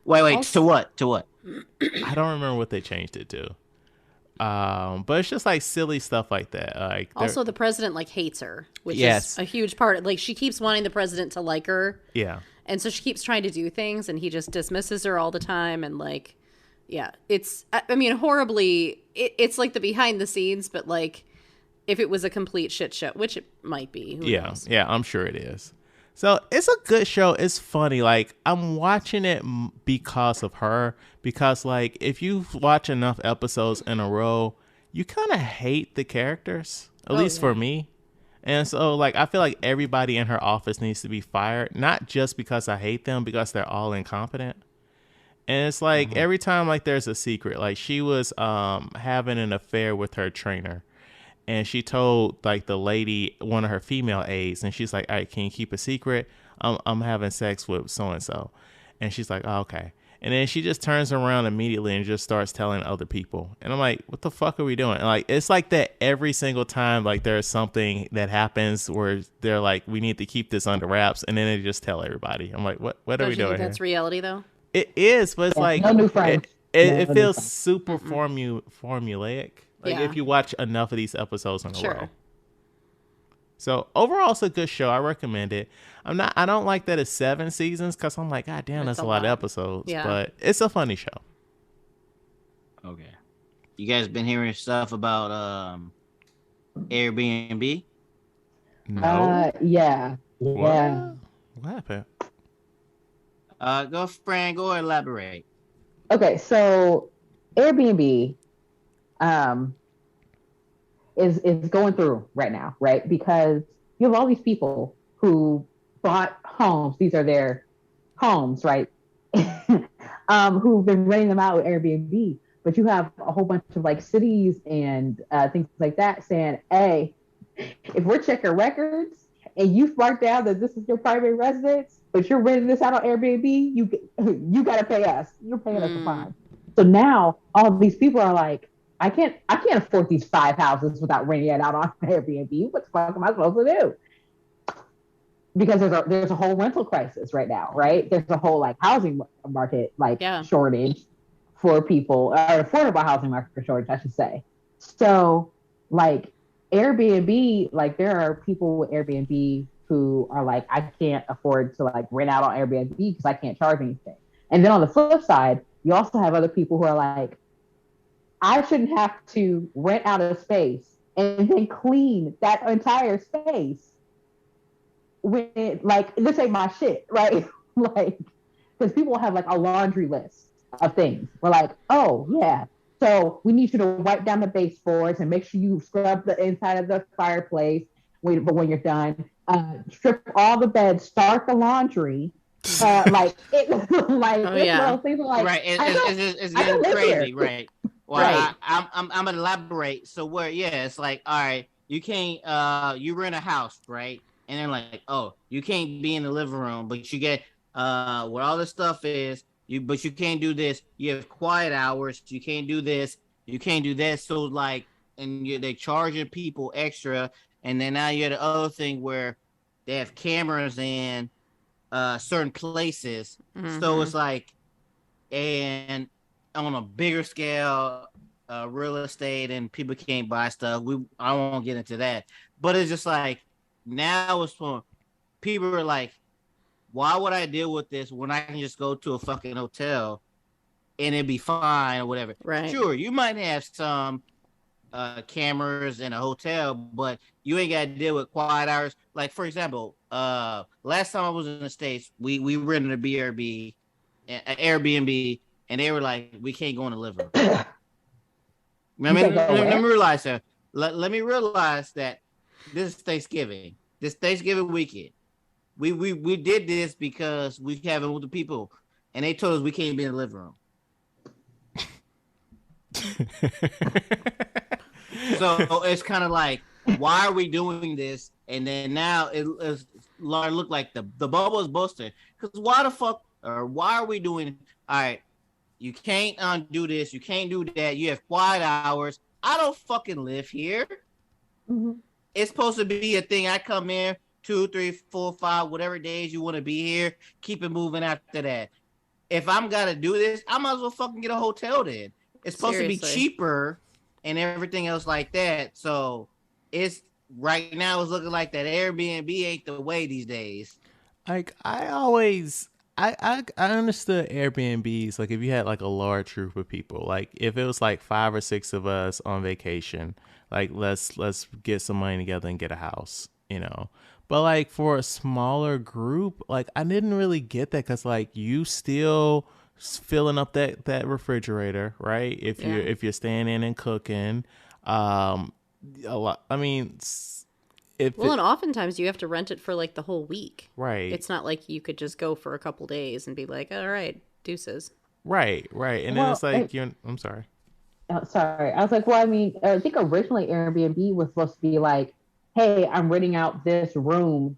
Wait, Also- to what? To what? I don't remember what they changed it to. But it's just like silly stuff like that. Like Also, the president like hates her, which Yes. is a huge part. Like she keeps wanting the president to like her, yeah. and so she keeps trying to do things, and he just dismisses her all the time. And like, yeah, it's I mean, horribly. It's like the behind the scenes, but like if it was a complete shit show, which it might be. Who knows? Yeah, I'm sure it is. So it's a good show. It's funny. Like I'm watching it because of her. Because like if you watch enough episodes in a row, you kind of hate the characters. At least for me. And so like I feel like everybody in her office needs to be fired. Not just because I hate them, because they're all incompetent. And it's like every time like there's a secret. Like she was having an affair with her trainer. And she told like the lady, one of her female aides, and she's like, "All right, can you keep a secret? I'm having sex with so and so," and she's like, "Oh, okay." And then she just turns around immediately and just starts telling other people. And I'm like, "What the fuck are we doing?" And like it's like that every single time. Like there's something that happens where they're like, "We need to keep this under wraps," and then they just tell everybody. I'm like, "What are Don't we you doing think here?" that's reality though? It is, but it's like no new friends. it No new feels friends. super formulaic. Like Yeah. if you watch enough of these episodes in a Sure. row. So overall, it's a good show. I recommend it. I don't like that it's 7 seasons because I'm like, God damn, It's that's a a lot of lot. episodes. Yeah. But it's a funny show. Okay. You guys been hearing stuff about Airbnb? No. Yeah. What? Yeah. What happened? Go, Fran. Go elaborate. Okay, so Airbnb is going through right now, right? Because you have all these people who bought homes. These are their homes, right? Who've been renting them out with Airbnb. But you have a whole bunch of like cities and things like that saying, "Hey, if we're checking records and you marked down that this is your primary residence, but you're renting this out on Airbnb, you got to pay us. You're paying us a fine." So now all these people are like, I can't afford these 5 houses without renting it out on Airbnb. What the fuck am I supposed to do? Because there's a whole rental crisis right now, right? There's a whole like housing market like shortage for people, or affordable housing market shortage, I should say. So like Airbnb, like there are people with Airbnb who are like, I can't afford to like rent out on Airbnb because I can't charge anything. And then on the flip side, you also have other people who are like, I shouldn't have to rent out a space and then clean that entire space when like this ain't my shit, right? Like, because people have like a laundry list of things. We're like, oh yeah, so we need you to wipe down the baseboards and make sure you scrub the inside of the fireplace. But when you're done, strip all the beds, start the laundry. Like it, like Oh, it's yeah. one of those things like, Right. It's getting crazy. Right. Well, Right. I'm gonna elaborate. So where, yeah, it's like, all right, you can't you rent a house, right? And they're like, oh, you can't be in the living room, but you get where all this stuff is, but you can't do this. You have quiet hours, you can't do this, you can't do that. So like, and they charging people extra, and then now you have the other thing where they have cameras in certain places. So it's like, and on a bigger scale, real estate, and people can't buy stuff. I won't get into that, but it's just like now it's for people are like, why would I deal with this when I can just go to a fucking hotel and it'd be fine or whatever? Right. Sure, you might have some cameras in a hotel, but you ain't got to deal with quiet hours. Like for example, last time I was in the States, we rented a BRB, an Airbnb, and they were like, we can't go in the living room. Let me realize that. Let me realize that this is Thanksgiving. This Thanksgiving weekend. We did this because we have it with the people, and they told us we can't be in the living room. So it's kind of like, why are we doing this? And then now it look like the bubble is busting. Because why the fuck, or why are we doing, all right, you can't do this, you can't do that, you have quiet hours. I don't fucking live here. Mm-hmm. It's supposed to be a thing. I come in 2, 3, 4, 5, whatever days you want to be here, keep it moving after that. If I'm gotta do this, I might as well fucking get a hotel then. It's supposed to be Seriously. cheaper and everything else like that. So it's right now it's looking like that Airbnb ain't the way these days. Like I always I understood Airbnbs like if you had like a large group of people, like if it was like 5 or 6 of us on vacation, like let's get some money together and get a house, you know. But like for a smaller group, like I didn't really get that because like you still filling up that refrigerator, right? Yeah. If you're staying in and cooking, um, a lot. I mean, if Well, it, and oftentimes you have to rent it for like the whole week. right. It's not like you could just go for a couple days and be like, all right, deuces. Right, right. And then it's Well, like I'm sorry. sorry. I was like, well, I mean, I think originally Airbnb was supposed to be like, hey, I'm renting out this room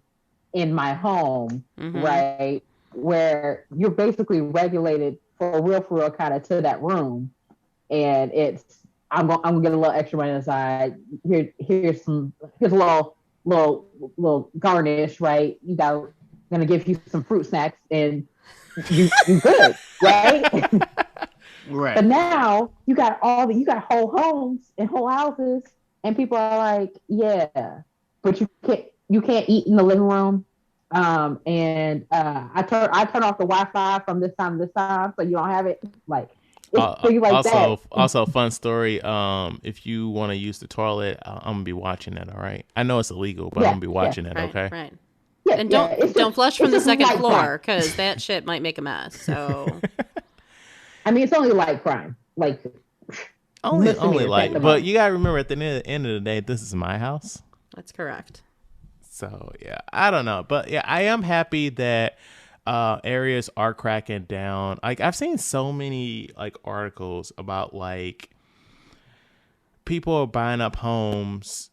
in my home, Mm-hmm. right? Where you're basically regulated for real, kind of to that room, and it's I'm gonna get a little extra money aside. Here's a little garnish, right? Gonna give you some fruit snacks, and you good, right? Right. But now you got whole homes and whole houses, and people are like, yeah, but you can't eat in the living room. And I turn off the Wi-Fi from this time to this time, so you don't have it. Like it's pretty like that. Also, fun story. If you want to use the toilet, I'm gonna be watching it. All right. I know it's illegal, but I'm Yeah, gonna be yeah, watching it. Right, Okay. right. yeah, And yeah. don't flush from it's the just second light crime. floor because that shit might make a mess. So I mean, it's only light crime, like Only misdemeanors at like, the but most. you gotta remember at the end of the day, this is my house. that's correct. So yeah, I don't know, but yeah, I am happy that areas are cracking down. Like I've seen so many like articles about like people are buying up homes,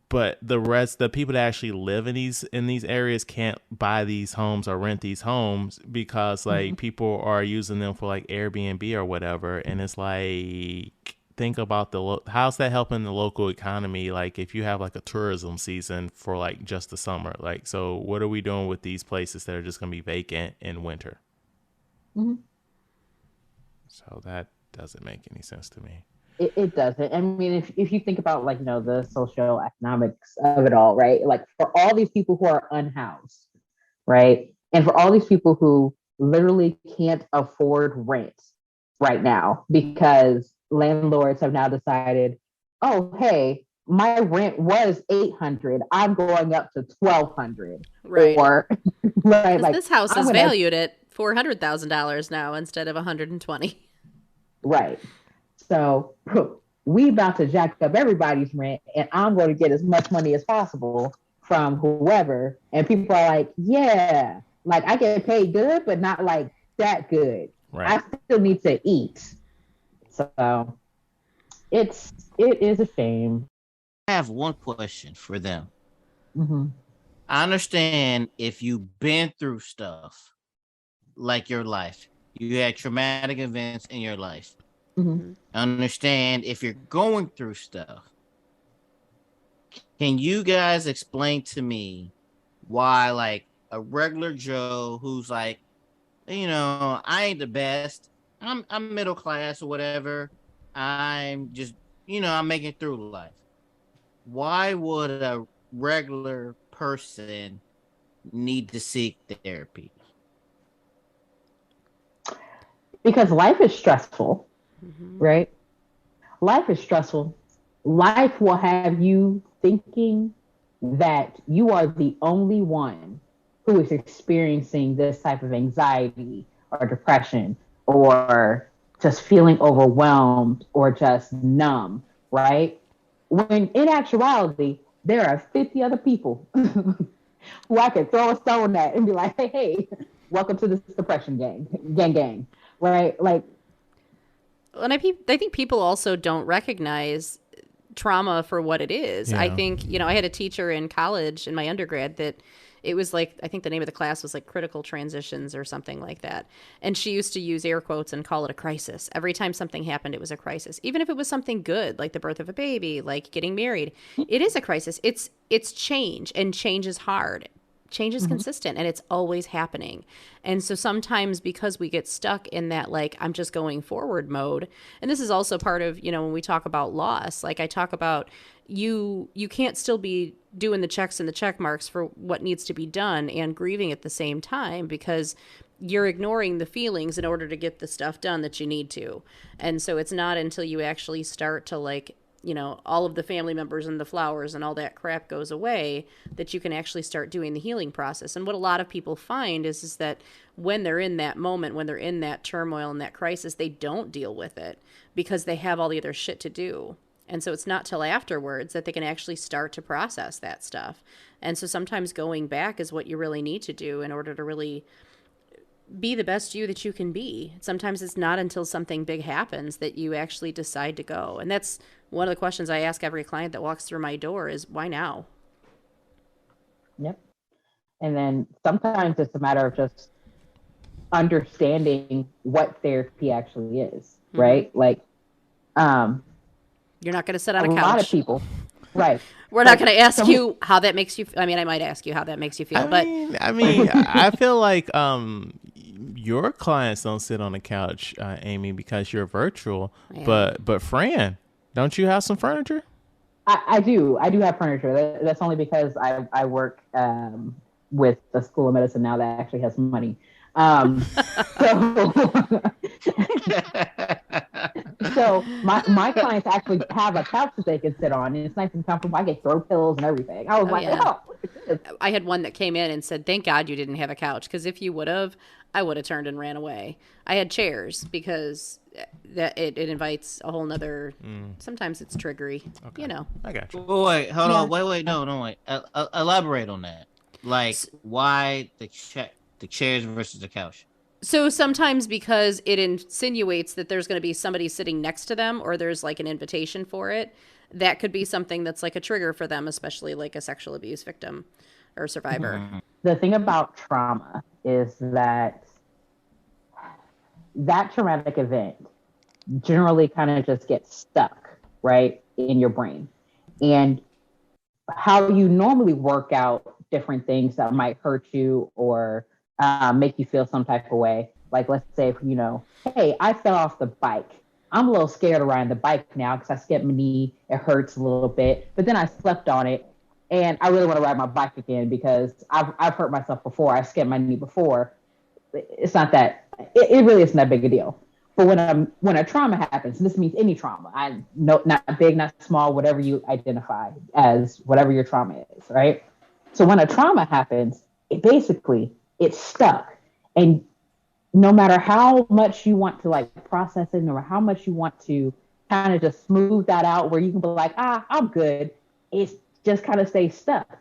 but the people that actually live in these areas can't buy these homes or rent these homes because Mhm. like people are using them for like Airbnb or whatever, and it's like think about how's that helping the local economy, like if you have like a tourism season for like just the summer, like so what are we doing with these places that are just going to be vacant in winter? Mhm. So that doesn't make any sense to me. It doesn't. I mean, if you think about like the social economics of it all, right? Like for all these people who are unhoused, right, and for all these people who literally can't afford rent right now because landlords have now decided, oh hey, my rent was 800, I'm going up to 1200, Right. or right, Because like this house I'm is gonna valued at $400,000 now instead of 120. right. So we about to jack up everybody's rent, and I'm going to get as much money as possible from whoever. And people are like, yeah, like I get paid good, but not like that good. Right. I still need to eat. So it is a shame. I have one question for them. Mm-hmm. I understand if you've been through stuff like your life, you had traumatic events in your life. Mm-hmm. I understand if you're going through stuff. Can you guys explain to me why, like, a regular Joe who's like, I ain't the best. I'm middle class or whatever. I'm just, I'm making it through life. Why would a regular person need to seek therapy? Because life is stressful, Mm-hmm. right? Life is stressful. Life will have you thinking that you are the only one who is experiencing this type of anxiety or depression or just feeling overwhelmed or just numb, right? When in actuality, there are 50 other people who I could throw a stone at and be like, hey, welcome to this depression gang, right? Like, And I think people also don't recognize trauma for what it is. I Yeah. think, I had a teacher in college in my undergrad that it was like, I think the name of the class was like critical transitions or something like that. And she used to use air quotes and call it a crisis. Every time something happened, it was a crisis. Even if it was something good, like the birth of a baby, like getting married, it is a crisis. It's change, and change is hard. Change is consistent, and it's always happening. And so sometimes because we get stuck in that, like, I'm just going forward mode. And this is also part of, when we talk about loss, like I talk about you can't still be doing the checks and the check marks for what needs to be done and grieving at the same time, because you're ignoring the feelings in order to get the stuff done that you need to. And so it's not until you actually start to, like, all of the family members and the flowers and all that crap goes away that you can actually start doing the healing process. And what a lot of people find is that when they're in that moment, when they're in that turmoil and that crisis, they don't deal with it because they have all the other shit to do. And so it's not till afterwards that they can actually start to process that stuff. And so sometimes going back is what you really need to do in order to really be the best you that you can be. Sometimes it's not until something big happens that you actually decide to go. And that's one of the questions I ask every client that walks through my door is, why now? Yep. And then sometimes it's a matter of just understanding what therapy actually is, right? Like, you're not going to sit on a a couch. lot of people, right? We're not going to ask you how that makes you. I mean, I might ask you how that makes you feel, I feel like your clients don't sit on the couch, Amy, because you're virtual. Yeah. But Fran, don't you have some furniture? I do have furniture. That's only because I work with the School of Medicine now that actually has money. So my clients actually have a couch that they can sit on, and it's nice and comfortable. I get throw pillows and everything. I was look at this. I had one that came in and said, "Thank God you didn't have a couch, because if you would have, I would have turned and ran away." I had chairs because that it invites a whole nother. Sometimes it's triggery, I got you. Wait, hold on. Wait. No, wait. Elaborate on that. Like, why the chairs versus the couch? So sometimes because it insinuates that there's going to be somebody sitting next to them, or there's like an invitation for it, that could be something that's like a trigger for them, especially like a sexual abuse victim or survivor. The thing about trauma is that traumatic event generally kind of just gets stuck, right, in your brain. And how you normally work out different things that might hurt you or make you feel some type of way. Like, let's say, hey, I fell off the bike. I'm a little scared of riding the bike now because I skipped my knee. It hurts a little bit, but then I slept on it, and I really want to ride my bike again because I've hurt myself before. I skipped my knee before. It's not that. It really isn't that big a deal. But when a trauma happens, and this means any trauma, not big, not small, whatever you identify as, whatever your trauma is, right? So when a trauma happens, it's stuck. And no matter how much you want to like process it, no matter how much you want to kind of just smooth that out where you can be like, I'm good, it's just kind of stays stuck,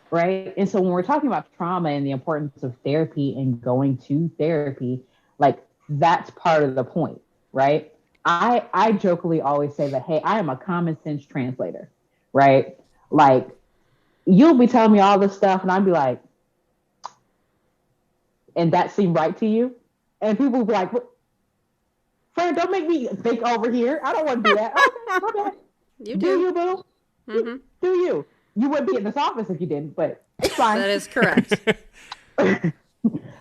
right? And so when we're talking about trauma and the importance of therapy and going to therapy, like, that's part of the point, right? I jokingly always say that, hey, I am a common sense translator, right? Like, you'll be telling me all this stuff and I'll be like, and that seemed right to you? And people will be like, Fran, don't make me think over here. I don't want to do that. Okay, You do you, boo? Mm-hmm. Do you? You wouldn't be in this office if you didn't, but it's fine. That is correct.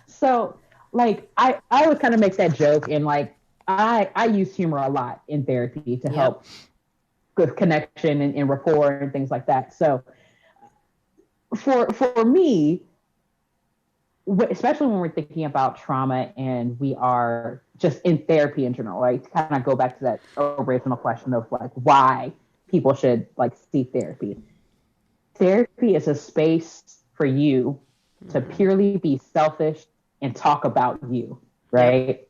So, like, I always kind of make that joke, and like, I use humor a lot in therapy to help with connection and rapport and things like that. So for me, especially when we're thinking about trauma and we are just in therapy in general, right? To kind of go back to that original question of like why people should like seek therapy. Therapy is a space for you to purely be selfish and talk about you, right? Yep.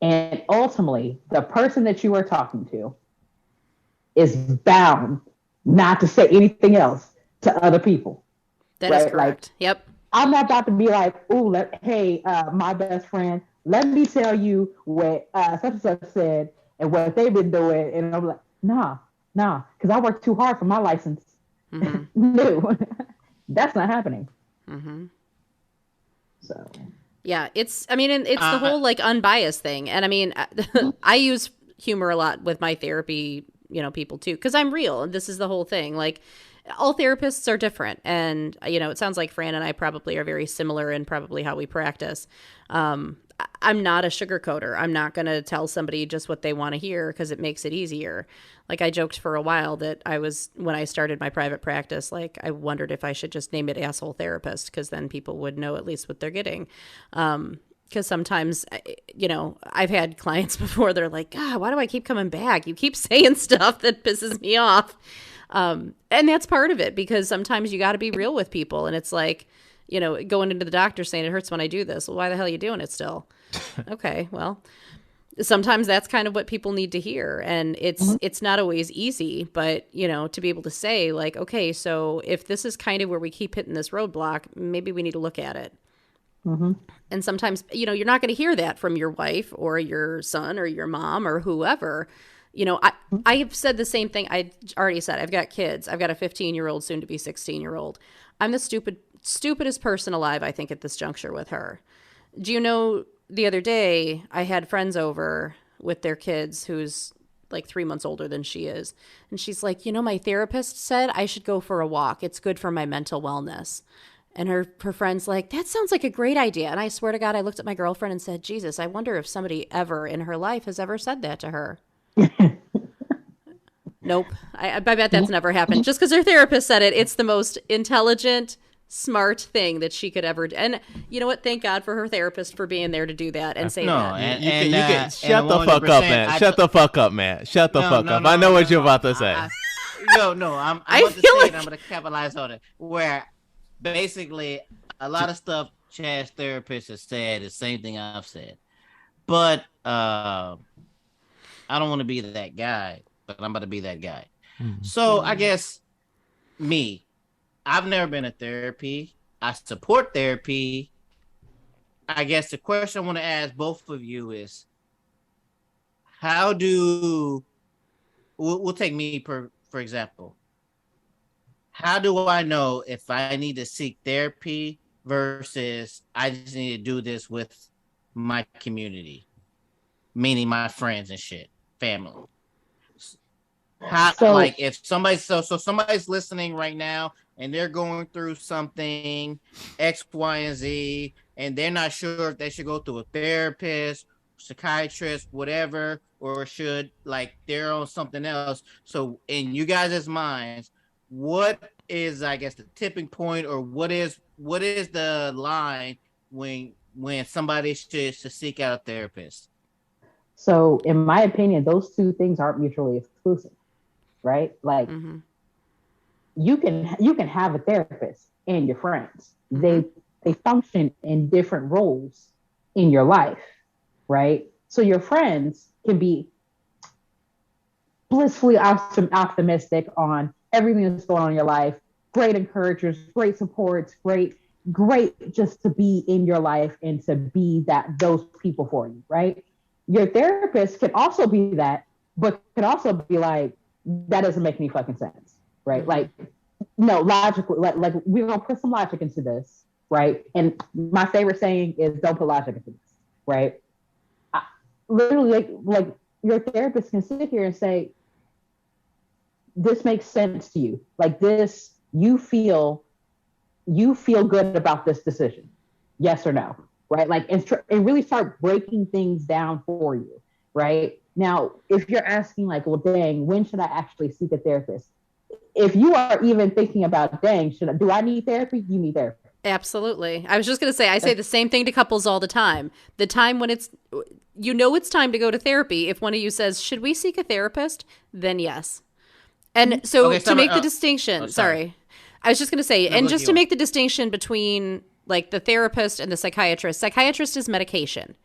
And ultimately, the person that you are talking to is bound not to say anything else to other people. That is correct. Like, yep. I'm not about to be like, ooh, hey, my best friend, let me tell you what such and such said and what they've been doing. And I'm like, nah, Nah, because I worked too hard for my license. Mm-hmm. No, that's not happening. Mm-hmm. So Yeah, it's the whole like unbiased thing. And I mean, I use humor a lot with my therapy, people too, because I'm real. And this is the whole thing. Like, all therapists are different. And, it sounds like Fran and I probably are very similar in probably how we practice. I'm not a sugarcoater. I'm not going to tell somebody just what they want to hear because it makes it easier. Like, I joked for a while that when I started my private practice, like, I wondered if I should just name it asshole therapist, because then people would know at least what they're getting. Because sometimes, I've had clients before, they're like, God, why do I keep coming back? You keep saying stuff that pisses me off. And that's part of it, because sometimes you got to be real with people. And it's like, going into the doctor saying it hurts when I do this. Well, why the hell are you doing it still? Okay, well, sometimes that's kind of what people need to hear. And it's not always easy, but, to be able to say like, okay, so if this is kind of where we keep hitting this roadblock, maybe we need to look at it. Mm-hmm. And sometimes, you're not going to hear that from your wife or your son or your mom or whoever. I've said the same thing. I already said, I've got kids. I've got a 15-year-old, soon to be 16-year-old. I'm the stupidest person alive, I think, at this juncture with her. Do you know, the other day I had friends over with their kids who's like 3 months older than she is. And she's like, my therapist said I should go for a walk. It's good for my mental wellness. And her friend's like, that sounds like a great idea. And I swear to God, I looked at my girlfriend and said, Jesus, I wonder if somebody ever in her life has ever said that to her. Nope. I bet that's never happened. Just because her therapist said it, it's the most intelligent, smart thing that she could ever do. And you know what? Thank God for her therapist for being there to do that and say that. You can shut the fuck up, man. Shut the fuck up, man. Shut the fuck up. I know what you're about to say. I'm about to say it. I'm going to capitalize on it. Where basically a lot of stuff Chad's therapist has said is the same thing I've said. But I don't want to be that guy, but I'm about to be that guy. Mm-hmm. So I guess I've never been to therapy. I support therapy. I guess the question I want to ask both of you is, we'll take me for example. How do I know if I need to seek therapy versus I just need to do this with my community, meaning my friends and shit, family? If somebody's listening right now and they're going through something X, Y, and Z, and they're not sure if they should go through a therapist, psychiatrist, whatever, or should they're on something else. So in you guys' minds, what is, I guess, the tipping point, or what is the line when somebody should seek out a therapist? So in my opinion, those two things aren't mutually exclusive, right? You can have a therapist and your friends. Mm-hmm. They function in different roles in your life, right? So your friends can be blissfully optimistic on everything that's going on in your life, great encouragers, great supports, great just to be in your life and to be those people for you, right? Your therapist can also be that, but can also be like, that doesn't make any fucking sense, right? Like, no, logically, like we're gonna put some logic into this, right? And my favorite saying is, don't put logic into this, right? Literally, like your therapist can sit here and say, this makes sense to you. Like this, you feel good about this decision, yes or no, right? Like, and really start breaking things down for you, right? Now, if you're asking like, well, dang, when should I actually seek a therapist? If you are even thinking about, dang, do I need therapy? You need therapy. Absolutely. I was just going to say, I say the same thing to couples all the time. The time when it's time to go to therapy. If one of you says, should we seek a therapist? Then yes. And so to make the distinction, sorry. I was just going to say, and just to make the distinction between like the therapist and the psychiatrist is medication.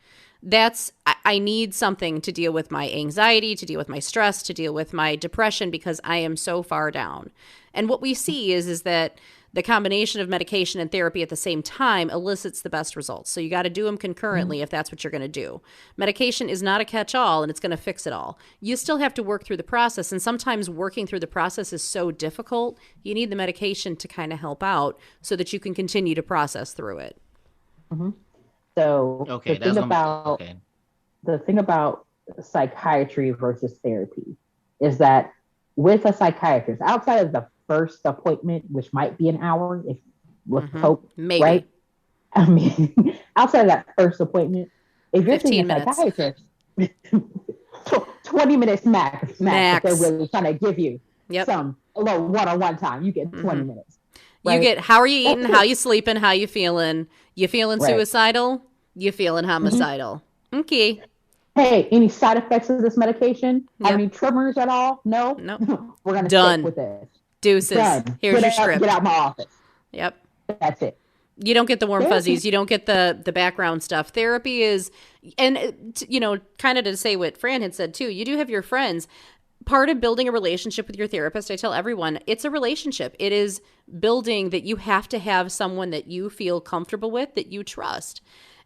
That's, I need something to deal with my anxiety, to deal with my stress, to deal with my depression, because I am so far down. And what we see is that the combination of medication and therapy at the same time elicits the best results. So you got to do them concurrently if that's what you're going to do. Medication is not a catch-all and it's going to fix it all. You still have to work through the process, and sometimes working through the process is so difficult, you need the medication to kind of help out so that you can continue to process through it. So Okay, the thing about psychiatry versus therapy is that with a psychiatrist, outside of the first appointment, which might be an hour, if with hope, Maybe. right? I mean, outside of that first appointment, if you're seeing a 15 minutes. psychiatrist, 20 minutes max. If they're really trying to give you a little one-on-one time, you get 20 minutes. Right? You get how are you eating, how you sleeping, how you feeling. You feeling suicidal? You feeling homicidal? Okay. Hey, any side effects of this medication? Have any tremors at all? No? Nope. We're going to Done. stick with this. Deuces. Done. Here's your script. Get out my office. Yep. That's it. You don't get the warm fuzzies. You don't get the background stuff. Therapy is, and kind of to say what Fran had said too, you do have your friends. Part of building a relationship with your therapist, I tell everyone, it's a relationship. It is building that you have to have someone that you feel comfortable with, that you trust.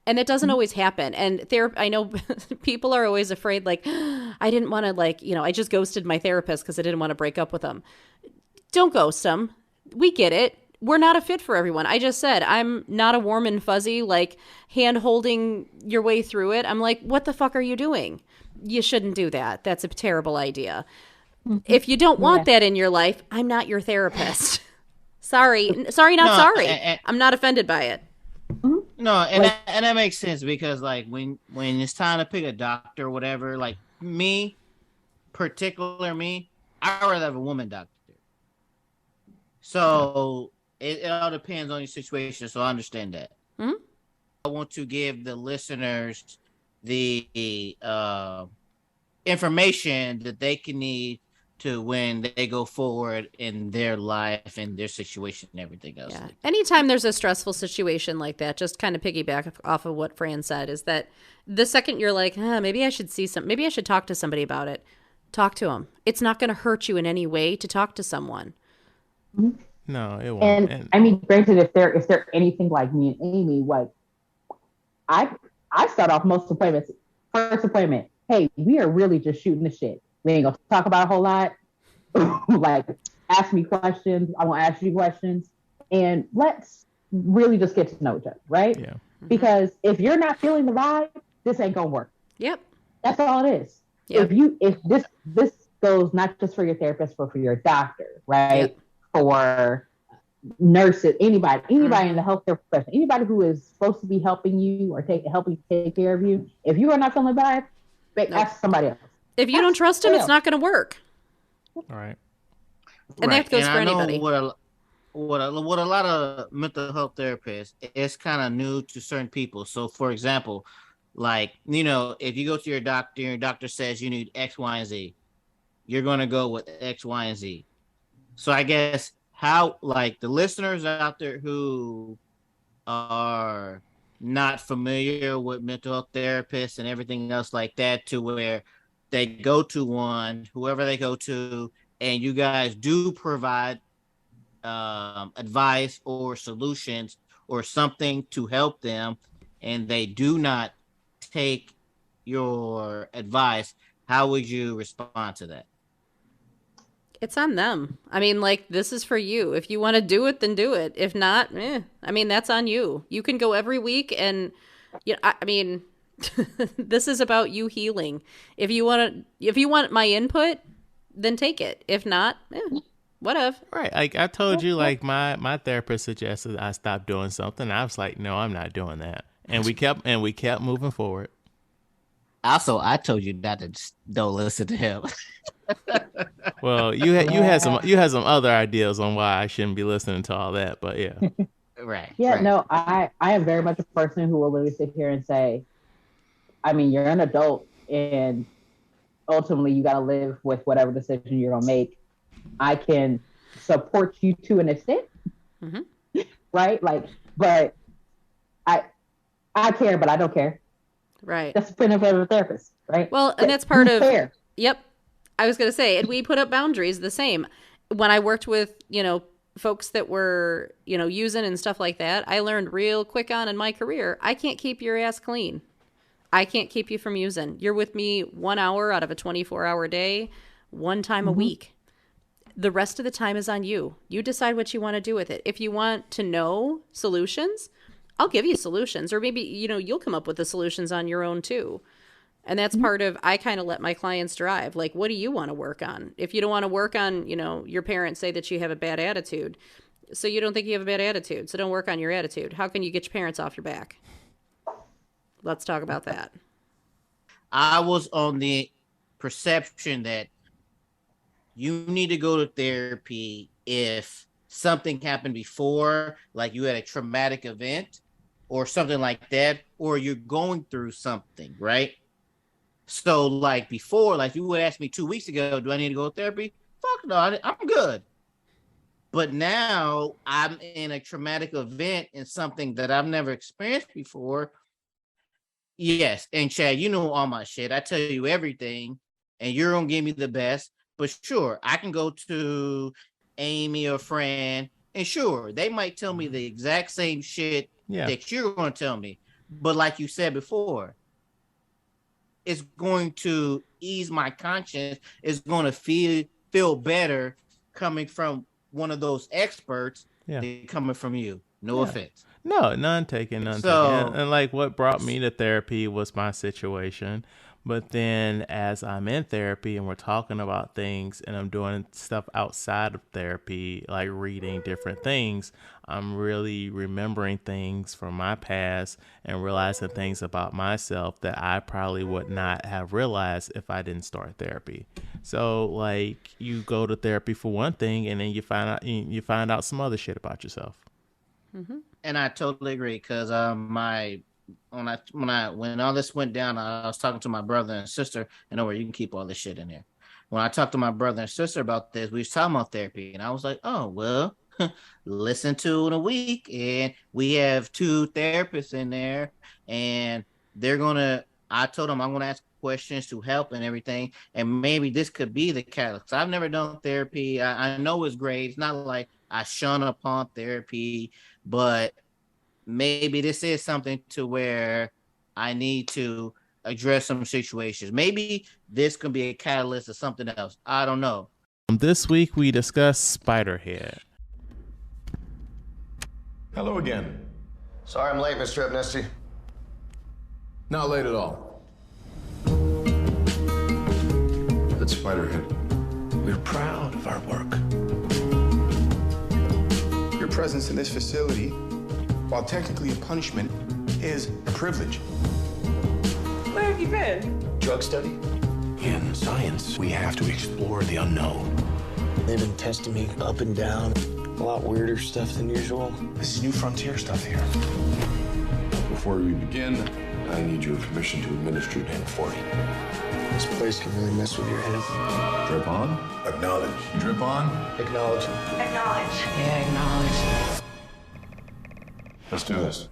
And that doesn't always happen. And I know people are always afraid, like, I didn't want to, I just ghosted my therapist because I didn't want to break up with them. Don't ghost them. We get it. We're not a fit for everyone. I just said, I'm not a warm and fuzzy, like, hand-holding your way through it. I'm like, what the fuck are you doing? You shouldn't do that. That's a terrible idea. If you don't want that in your life, I'm not your therapist. Sorry, not sorry. I'm not offended by it. No, and that makes sense because like when it's time to pick a doctor or whatever, like me, I'd rather have a woman doctor. So it all depends on your situation. So I understand that. I want to give the listeners the information that they can need to when they go forward in their life and their situation and everything else. Yeah. Anytime there's a stressful situation like that, just kind of piggyback off of what Fran said, is that the second you're like, maybe I should maybe I should talk to somebody about it, talk to them. It's not going to hurt you in any way to talk to someone. No, it won't. And I mean, granted, if they're anything like me and Amy, like I start off most appointments, first appointment, hey, we are really just shooting the shit. We ain't gonna talk about a whole lot. Like, ask me questions. I won't ask you questions. And let's really just get to know each other, right? Yeah. Because if you're not feeling the vibe, this ain't gonna work. Yep. That's all it is. Yep. If this goes not just for your therapist, but for your doctor, right? Yep. For nurses, anybody in the healthcare profession, anybody who is supposed to be helping you or helping take care of you. If you are not feeling the vibe, ask somebody else. If you don't trust him, it's not going to work. All right. And that goes for anybody. What a lot of mental health therapists, it's kind of new to certain people. So, for example, like, if you go to your doctor and your doctor says you need X, Y, and Z, you're going to go with X, Y, and Z. So I guess how, like, the listeners out there who are not familiar with mental health therapists and everything else like that, to where they go to whoever they go to, and you guys do provide advice or solutions or something to help them, and they do not take your advice, how would you respond to that? It's on them. I mean, like, this is for you. If you want to do it, then do it. If not, I mean, that's on you. You can go every week, and I mean, this is about you healing. If you want my input, then take it. If not, whatever. Right. Like I told you, like my therapist suggested I stop doing something. I was like, no, I'm not doing that. And we kept moving forward. Also, I told you not to don't listen to him. Well, you had some other ideas on why I shouldn't be listening to all that, but yeah. Right. Yeah, right. no, I am very much a person who will literally sit here and say, I mean, you're an adult, and ultimately you got to live with whatever decision you're going to make. I can support you to an extent, right? Like, but I care, but I don't care. Right. That's the point of a therapist, right? Well, and that's part of, fair. Yep. I was going to say, and we put up boundaries the same. When I worked with, folks that were, using and stuff like that, I learned real quick on in my career, I can't keep your ass clean. I can't keep you from using. You're with me 1 hour out of a 24-hour day, one time a week. The rest of the time is on you. You decide what you want to do with it. If you want to know solutions, I'll give you solutions. Or maybe, you'll come up with the solutions on your own too. And that's part of, I kind of let my clients drive. Like, what do you want to work on? If you don't want to work on, your parents say that you have a bad attitude. So you don't think you have a bad attitude. So don't work on your attitude. How can you get your parents off your back? Let's talk about that. I was on the perception that you need to go to therapy if something happened before, like you had a traumatic event or something like that, or you're going through something, right? So like before, like you would ask me 2 weeks ago, do I need to go to therapy? Fuck no, I'm good. But now I'm in a traumatic event and something that I've never experienced before. Yes, and Chad, you know all my shit. I tell you everything, and you're gonna give me the best. But sure, I can go to Amy or Fran, and sure, they might tell me the exact same shit that you're gonna tell me. But like you said before, it's going to ease my conscience. It's going to feel better coming from one of those experts than coming from you. No offense. No, none taken. And like what brought me to therapy was my situation. But then as I'm in therapy and we're talking about things and I'm doing stuff outside of therapy, like reading different things, I'm really remembering things from my past and realizing things about myself that I probably would not have realized if I didn't start therapy. So like you go to therapy for one thing and then you find out some other shit about yourself. Mm-hmm. And I totally agree because when all this went down, I was talking to my brother and sister, and you can keep all this shit in there. When I talked to my brother and sister about this, we was talking about therapy, and I was like, oh, well, listen to in a week, and we have 2 therapists in there, and I told them I'm going to ask questions to help and everything, and maybe this could be the catalyst. I've never done therapy. I know it's great. It's not like I shun upon therapy, but maybe this is something to where I need to address some situations. Maybe this could be a catalyst or something else. I don't know. This week we discussed Spiderhead. Hello again. Sorry I'm late, Mr. Upnesty. Not late at all. That's Spiderhead. We're proud of our work. Your presence in this facility, while technically a punishment, is a privilege. Where have you been? Drug study? In science, we have to explore the unknown. They've been testing me up and down. A lot weirder stuff than usual. This is new frontier stuff here. Before we begin, I need your permission to administer 1040. This place can really mess with your head. Drip on. Acknowledge. Drip on. Acknowledge. Acknowledge. Yeah, acknowledge. Let's do this.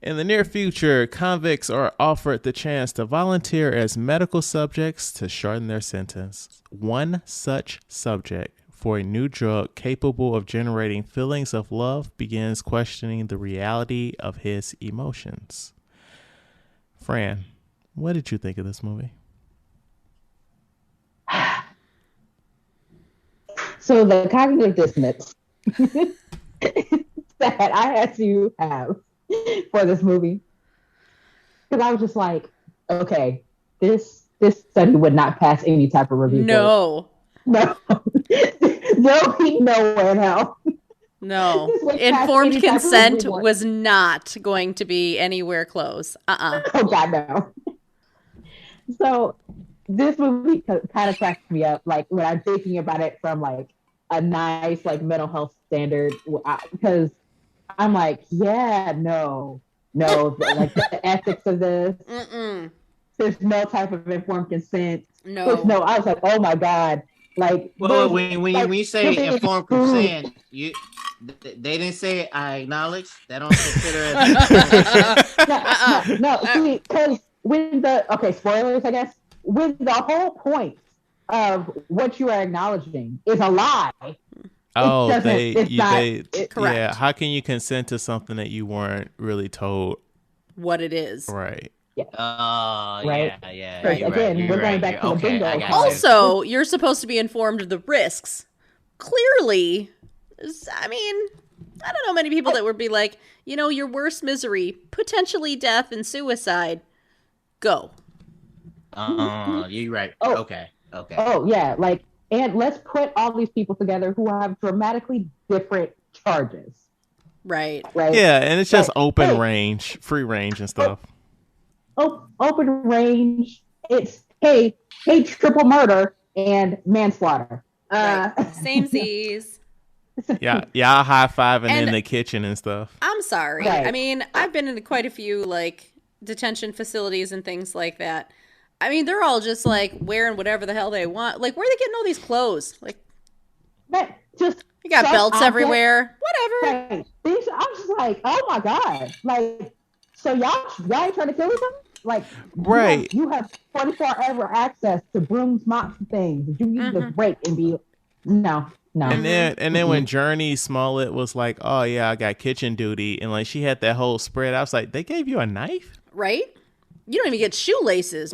In the near future, convicts are offered the chance to volunteer as medical subjects to shorten their sentence. One such subject for a new drug capable of generating feelings of love begins questioning the reality of his emotions. Fran, what did you think of this movie? So the cognitive dissonance that I had to have for this movie, because I was just like, okay, this study would not pass any type of review. No. There'll be nowhere in hell. No. Informed consent was not going to be anywhere close. Oh God, no. So this movie kind of cracks me up, like when I'm thinking about it from like a nice like mental health standard, because I'm like, yeah, no, like the ethics of this. Mm-mm. There's no type of informed consent. No, I was like, oh my God, like. Well, when you say informed consent, they didn't say I acknowledge. They don't consider it. No. See, because spoilers, I guess. When the whole point of what you are acknowledging is a lie, Oh, doesn't. It's not. Correct. Yeah. How can you consent to something that you weren't really told? What it is. Right. Oh, Right. yeah. Because You're again, right, we're you're going right, back to the okay, bingo I got card. you. Also, you're supposed to be informed of the risks. Clearly, I mean, I don't know many people that would be like, your worst misery, potentially death and suicide. Go. You're right. Oh. Okay. Oh yeah, like, and let's put all these people together who have dramatically different charges. Right. Yeah, and it's just Like, open hey, range, free range and stuff. open range. It's hey, triple murder and manslaughter. Right. Same Z's. Yeah, y'all high fiving And- in the kitchen and stuff. I'm sorry. Right. I mean, I've been in quite a few like detention facilities and things like that. I mean, they're all just like wearing whatever the hell they want. Like, where are they getting all these clothes? Like, That just you got some belts object- everywhere. Whatever. Right. These, I'm just like, oh my god, like, so y'all ain't trying to kill each other? Like, Right. You have 24-hour access to brooms, mops, and things. Did you use the break and be no. And then when Journey Smollett was like, "Oh yeah, I got kitchen duty," and like she had that whole spread, I was like, "They gave you a knife?" Right? You don't even get shoelaces.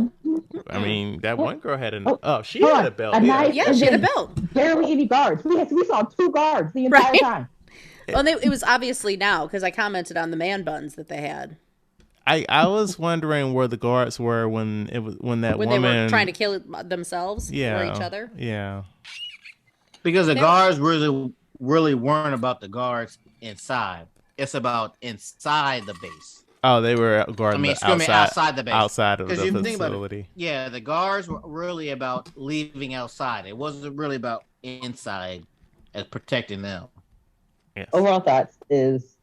I mean, that one girl had she hold had on, a belt. a knife. Yeah, and she had a then belt. Barely any guards. We saw 2 guards the entire Right. time. Well, it was obviously now because I commented on the man buns that they had I was wondering where the guards were when that when woman they were trying to kill themselves or each other. Yeah. Because the guards really weren't about the guards inside. It's about inside the base. Oh, they were guarding outside the base. Outside of the Because you think about facility. it, yeah, the guards were really about leaving outside. It wasn't really about inside as protecting them. Yes. Overall thoughts is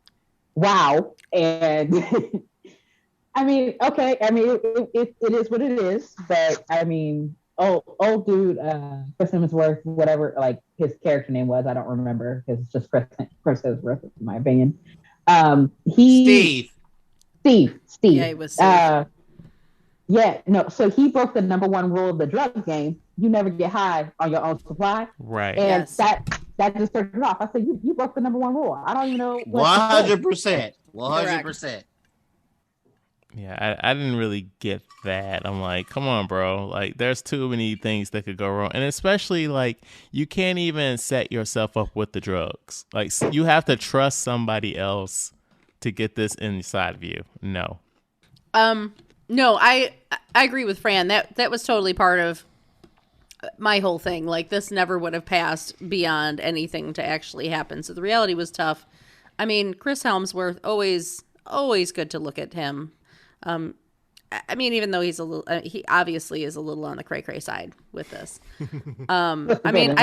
wow, and I mean, okay, I mean it is what it is, but I mean, old dude, Chris Hemsworth, whatever, like his character name was, I don't remember because it's just Chris Hemsworth, in my opinion. Steve. Yeah, he was Steve. So he broke the #1 rule of the drug game. You never get high on your own supply. Right. And that just turned it off. I said, you broke the #1 rule. I don't even know. 100%. 100%. Yeah, I didn't really get that. I'm like, come on, bro. Like, there's too many things that could go wrong. And especially, like, you can't even set yourself up with the drugs. Like, you have to trust somebody else to get this inside of you. No. No, I agree with Fran. That was totally part of my whole thing. Like, this never would have passed beyond anything to actually happen. So the reality was tough. I mean, Chris Hemsworth, always good to look at him. I mean, even though he's a little, he obviously is a little on the cray side with this. I mean,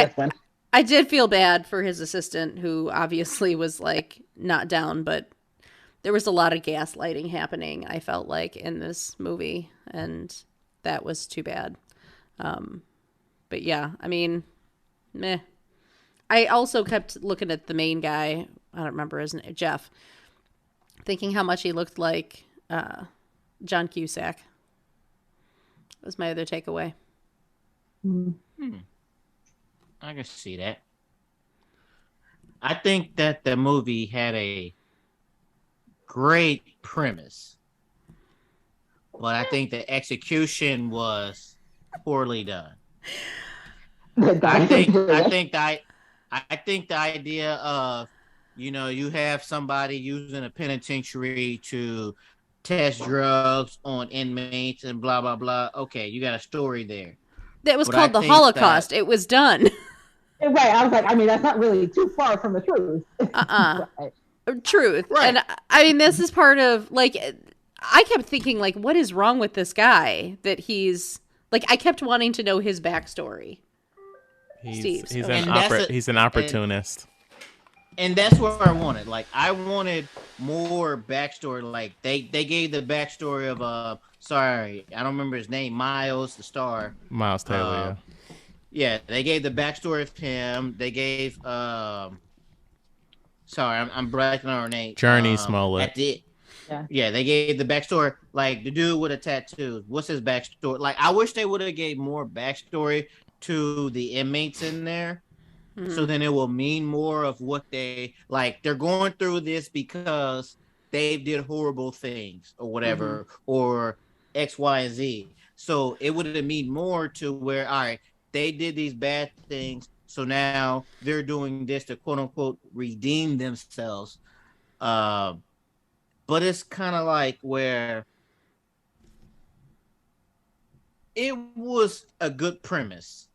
I did feel bad for his assistant, who obviously was like not down, but there was a lot of gaslighting happening, I felt like, in this movie, and that was too bad. But yeah, I mean, meh. I also kept looking at the main guy. I don't remember his name, Jeff, thinking how much he looked like John Cusack. That was my other takeaway. I can see that. I think that the movie had a great premise, but I think the execution was poorly done. I think the idea of, you have somebody using a penitentiary to test drugs on inmates and blah blah blah. Okay, you got a story there. That was called the Holocaust. It was done. Right. I was like, I mean, that's not really too far from the truth. Right. Truth. Right. And I mean, this is part of, like, I kept thinking, like, what is wrong with this guy that he's, like, I kept wanting to know his backstory. He's an opportunist. And that's what I wanted. Like, I wanted more backstory. Like, they gave the backstory of sorry, I don't remember his name, Miles, the star. Miles Taylor, yeah, they gave the backstory of him. They gave sorry, I'm blanking on her name. Journey Smollett. Yeah, they gave the backstory. Like, the dude with a tattoo. What's his backstory? Like, I wish they would have gave more backstory to the inmates in there. So then it will mean more of what they like. They're going through this because they did horrible things or whatever, or X, Y, and Z. So it would mean more to where, all right, they did these bad things. So now they're doing this to quote unquote redeem themselves. But it's kind of like where it was a good premise.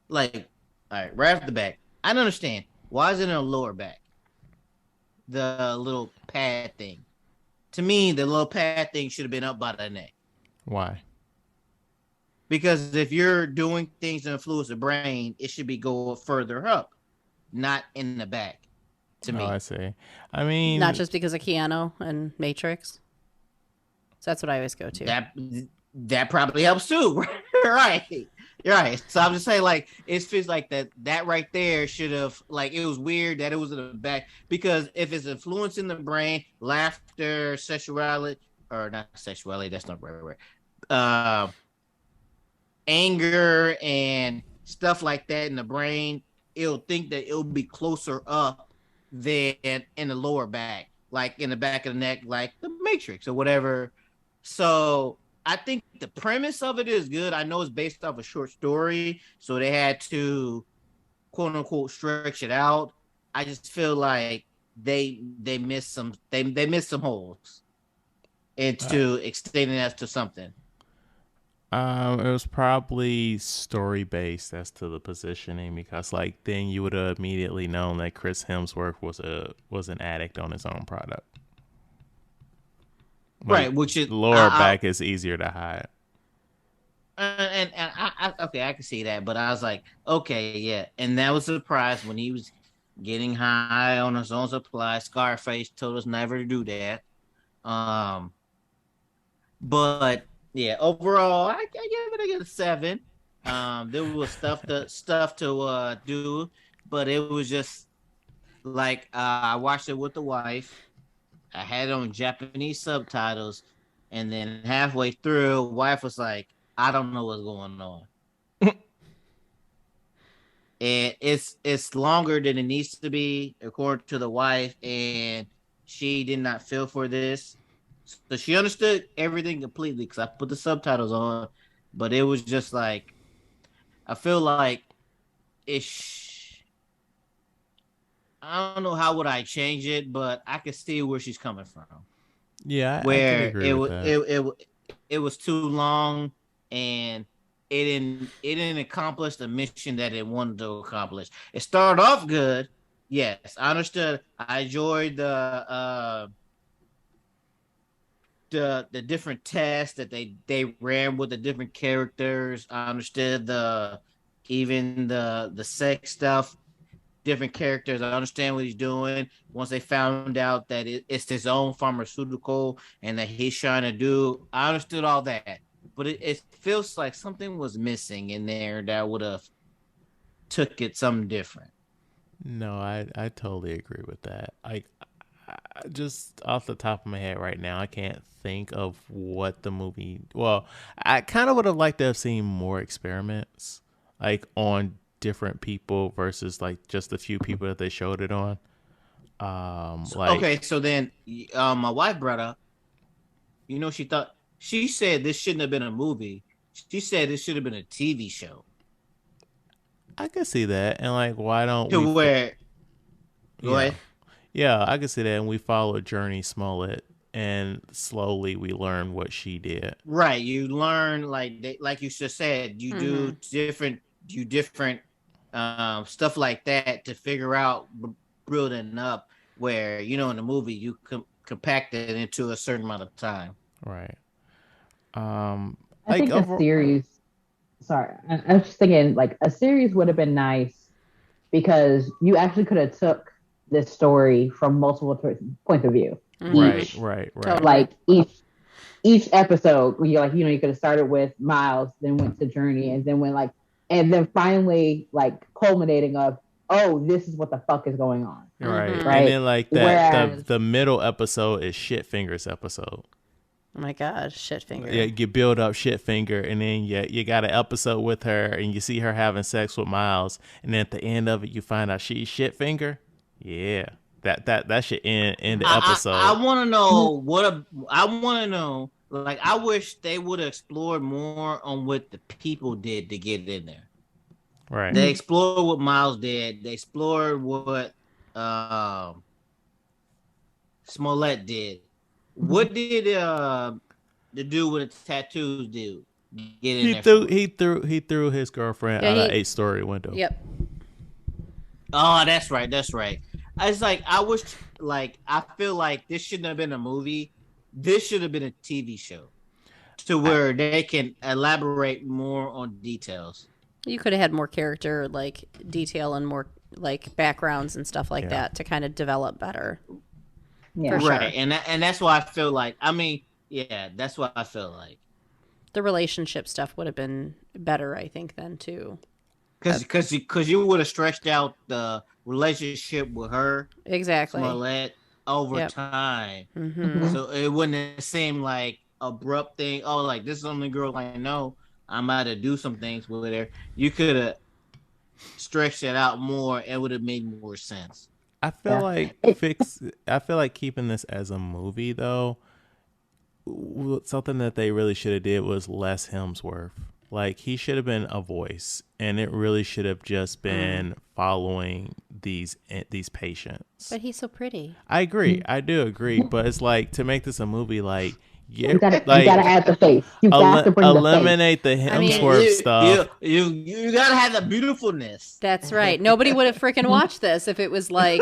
Like, all right, right off the back, I don't understand. Why is it in a lower back? The little pad thing. To me, the little pad thing should have been up by the neck. Why? Because if you're doing things that influence the brain, it should be go further up, not in the back. To me, I see. I mean, Not just because of Keanu and Matrix. So that's what I always go to. that probably helps too. Right. You're right. So I'm just saying, like, it feels like that right there should have, like, it was weird that it was in the back, because if it's influencing the brain, laughter, sexuality, or not sexuality, that's not right word. Anger and stuff like that in the brain, it'll think that it'll be closer up than in the lower back, like in the back of the neck, like the Matrix or whatever. So I think the premise of it is good. I know it's based off a short story, so they had to quote unquote stretch it out. I just feel like they missed some missed some holes into extending that to something. It was probably story based as to the positioning, because like then you would have immediately known that Chris Hemsworth was an addict on his own product. Like, right, which is lower back is easier to hide. And I okay, I can see that, but I was like, okay, yeah, and that was a surprise when he was getting high on his own supply. Scarface told us never to do that. But yeah, overall, I give it a 7. There was stuff to do, but it was just like I watched it with the wife. I had it on Japanese subtitles, and then halfway through, wife was like, "I don't know what's going on." And it's longer than it needs to be, according to the wife, and she did not feel for this. So she understood everything completely because I put the subtitles on, but it was just like, I feel like I don't know how would I change it, but I could see where she's coming from. Yeah, I Where can agree with that. it was too long, and it didn't accomplish the mission that it wanted to accomplish. It started off good, yes, I understood. I enjoyed the different tests that they ran with the different characters. I understood even the sex stuff, different characters. I understand what he's doing. Once they found out that it's his own pharmaceutical and that he's trying to do, I understood all that. But it feels like something was missing in there that would have took it something different. No, I totally agree with that. I just off the top of my head right now, I can't think of what the movie. Well, I kind of would have liked to have seen more experiments, like on different people versus like just the few people that they showed it on. Okay, so then my wife brought up, she said this shouldn't have been a movie. She said this should have been a TV show. I could see that, and like, why don't to we? Where? Go ahead. Yeah, I could see that, and we follow Journey Smollett, and slowly we learn what she did. Right, you learn like you just said, you do different stuff like that to figure out building up. Where in the movie you compact it into a certain amount of time. Right. I think a series. Sorry, I was just thinking like a series would have been nice because you actually could have took this story from multiple points of view. Right. Like each episode, you could have started with Miles, then went to Journey, and then finally like culminating of, oh, this is what the fuck is going on. Right. And then like that, the middle episode is Shit Fingers episode. Oh my God, shit finger. Yeah, you build up shit finger, and then you got an episode with her, and you see her having sex with Miles, and then at the end of it, you find out she's shit finger. Yeah, that should end the episode. I want to know I want to know. Like, I wish they would have explored more on what the people did to get in there. Right. They explored what Miles did. They explored what Smollett did. What did the dude with the tattoos do? Get in He threw his girlfriend out an 8-story window. Yep. Oh, that's right. That's right. It's like, I wish, like, I feel like this shouldn't have been a movie. This should have been a TV show, to where they can elaborate more on details. You could have had more character, like, detail and more, like, backgrounds and stuff like that to kind of develop better. Yeah. For Right. sure. And that's why I feel like, I mean, yeah, that's what I feel like. The relationship stuff would have been better, I think, then, too. Because you would have stretched out the relationship with her, Exactly. Smollett, over time. Mm-hmm. So it wouldn't seem like abrupt thing. Oh, like, this is the only girl I know. I'm about to do some things with her. You could have stretched it out more. It would have made more sense. I feel like keeping this as a movie, though, something that they really should have did was less Hemsworth. Like, he should have been a voice, and it really should have just been following these patients. But he's so pretty. I agree. I do agree. But it's like, to make this a movie, like, you gotta add the face. You got to bring eliminate the Hemsworth stuff. You gotta have the beautifulness. That's right. Nobody would have freaking watched this if it was like,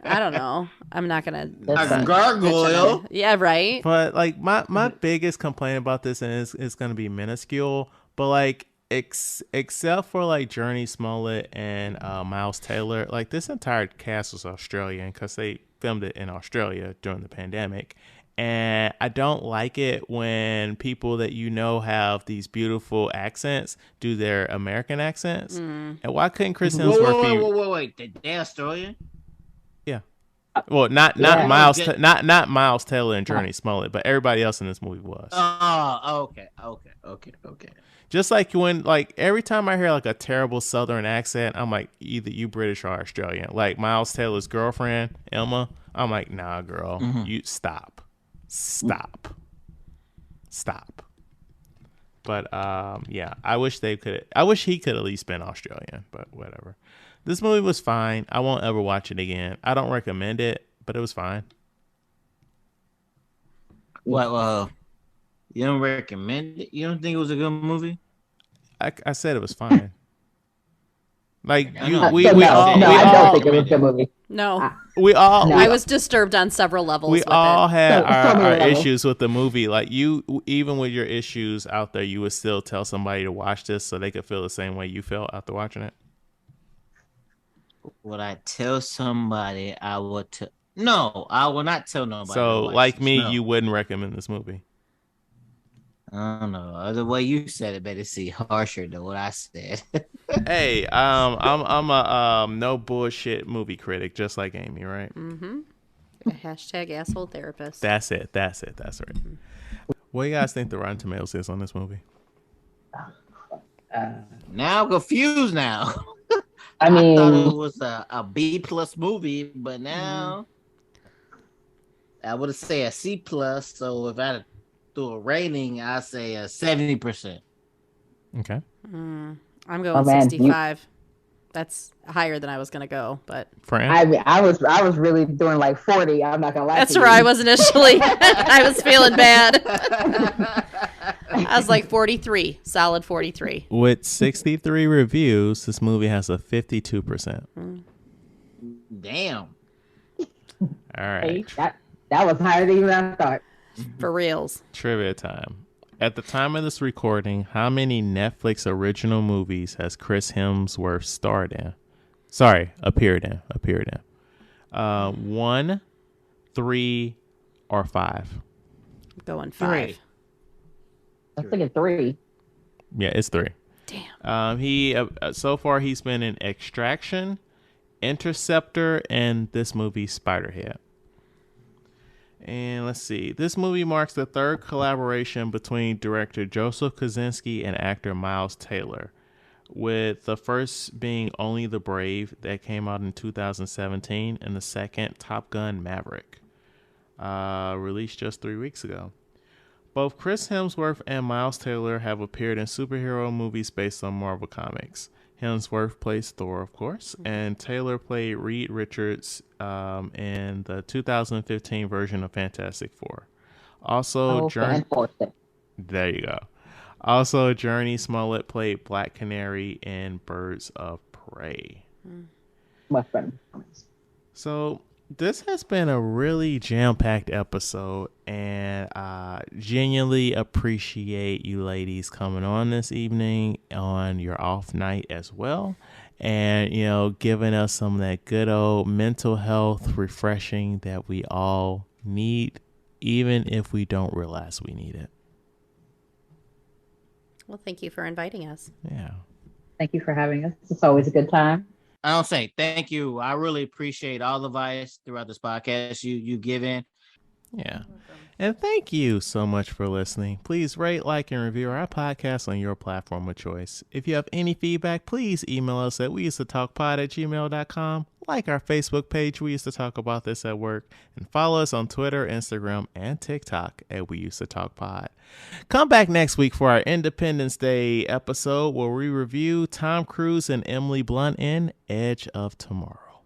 I don't know. I'm not gonna. A gargoyle. Yeah, right. But like, my biggest complaint about this, and it's gonna be minuscule, but like, except for like Journey Smollett and Miles Taylor, like, this entire cast was Australian because they filmed it in Australia during the pandemic. And I don't like it when people that have these beautiful accents do their American accents. And why couldn't Chris Hemsworth be? Wait. They Australian? Yeah. Well, not Miles Taylor and Journey Smollett, but everybody else in this movie was. Oh, okay. Just like when, like, every time I hear like a terrible Southern accent, I'm like, either you British or Australian. Like Miles Taylor's girlfriend, Emma, I'm like, nah, girl, you stop. But yeah, I wish he could at least been Australian, but whatever. This movie was fine. I won't ever watch it again. I don't recommend it, but it was fine. Well, you don't recommend it? You don't think it was a good movie? I said it was fine. Like, I don't think it was a good movie. No. I was disturbed on several levels. We all had our issues with the movie. Like, you, even with your issues out there, you would still tell somebody to watch this so they could feel the same way you felt after watching it. Would I tell somebody? No, I will not tell nobody. So, like me, you wouldn't recommend this movie. I don't know. The way you said it made it seem harsher than what I said. Hey, I'm a no bullshit movie critic, just like Amy, right? Mm-hmm. Hashtag asshole therapist. That's it. That's right. Mm-hmm. What do you guys think the Rotten Tomatoes is on this movie? Now I'm confused now. I mean, thought it was a B+ movie, but now I would say a C+. So if I had to do a rating, I'd say a 70%. Okay. I'm going 65. That's higher than I was gonna go, but Fran? I was really doing like 40. I'm not gonna lie. That's where I was initially. I was feeling bad. I was like 43, solid 43. With 63 reviews, this movie has a 52%. Damn. All right. That was higher than even I thought. For reals. Trivia time. At the time of this recording, how many Netflix original movies has Chris Hemsworth starred in? Sorry, appeared in. 1, 3, or 5? I'm going 5. I'm thinking 3. Yeah, it's 3. Damn. He so far he's been in Extraction, Interceptor, and this movie Spiderhead. And let's see. This movie marks the third collaboration between director Joseph Kosinski and actor Miles Taylor, with the first being Only the Brave that came out in 2017 and the second Top Gun Maverick, released just 3 weeks ago. Both Chris Hemsworth and Miles Taylor have appeared in superhero movies based on Marvel Comics. Hemsworth plays Thor, of course, and Taylor played Reed Richards in the 2015 version of Fantastic Four. Also, fantastic. There you go. Also, Journey Smollett played Black Canary in Birds of Prey. Much better. So this has been a really jam-packed episode, and I genuinely appreciate you ladies coming on this evening on your off night as well, and giving us some of that good old mental health refreshing that we all need, even if we don't realize we need it. Well, thank you for inviting us. Yeah. Thank you for having us. It's always a good time. I don't say thank you. I really appreciate all the advice throughout this podcast you given. Yeah. And thank you so much for listening. Please rate, like, and review our podcast on your platform of choice. If you have any feedback, please email us at weusedtotalkpod@gmail.com. Like our Facebook page, We Used to Talk About This at Work, and follow us on Twitter, Instagram, and TikTok at We Used to Talk Pod. Come back next week for our Independence Day episode where we review Tom Cruise and Emily Blunt in Edge of Tomorrow.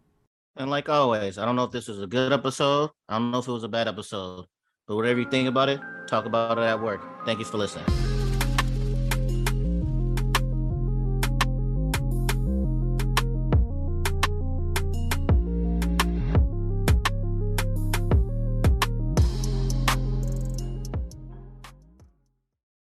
And like always, I don't know if this was a good episode. I don't know if it was a bad episode. But whatever you think about it, talk about it at work. Thank you for listening.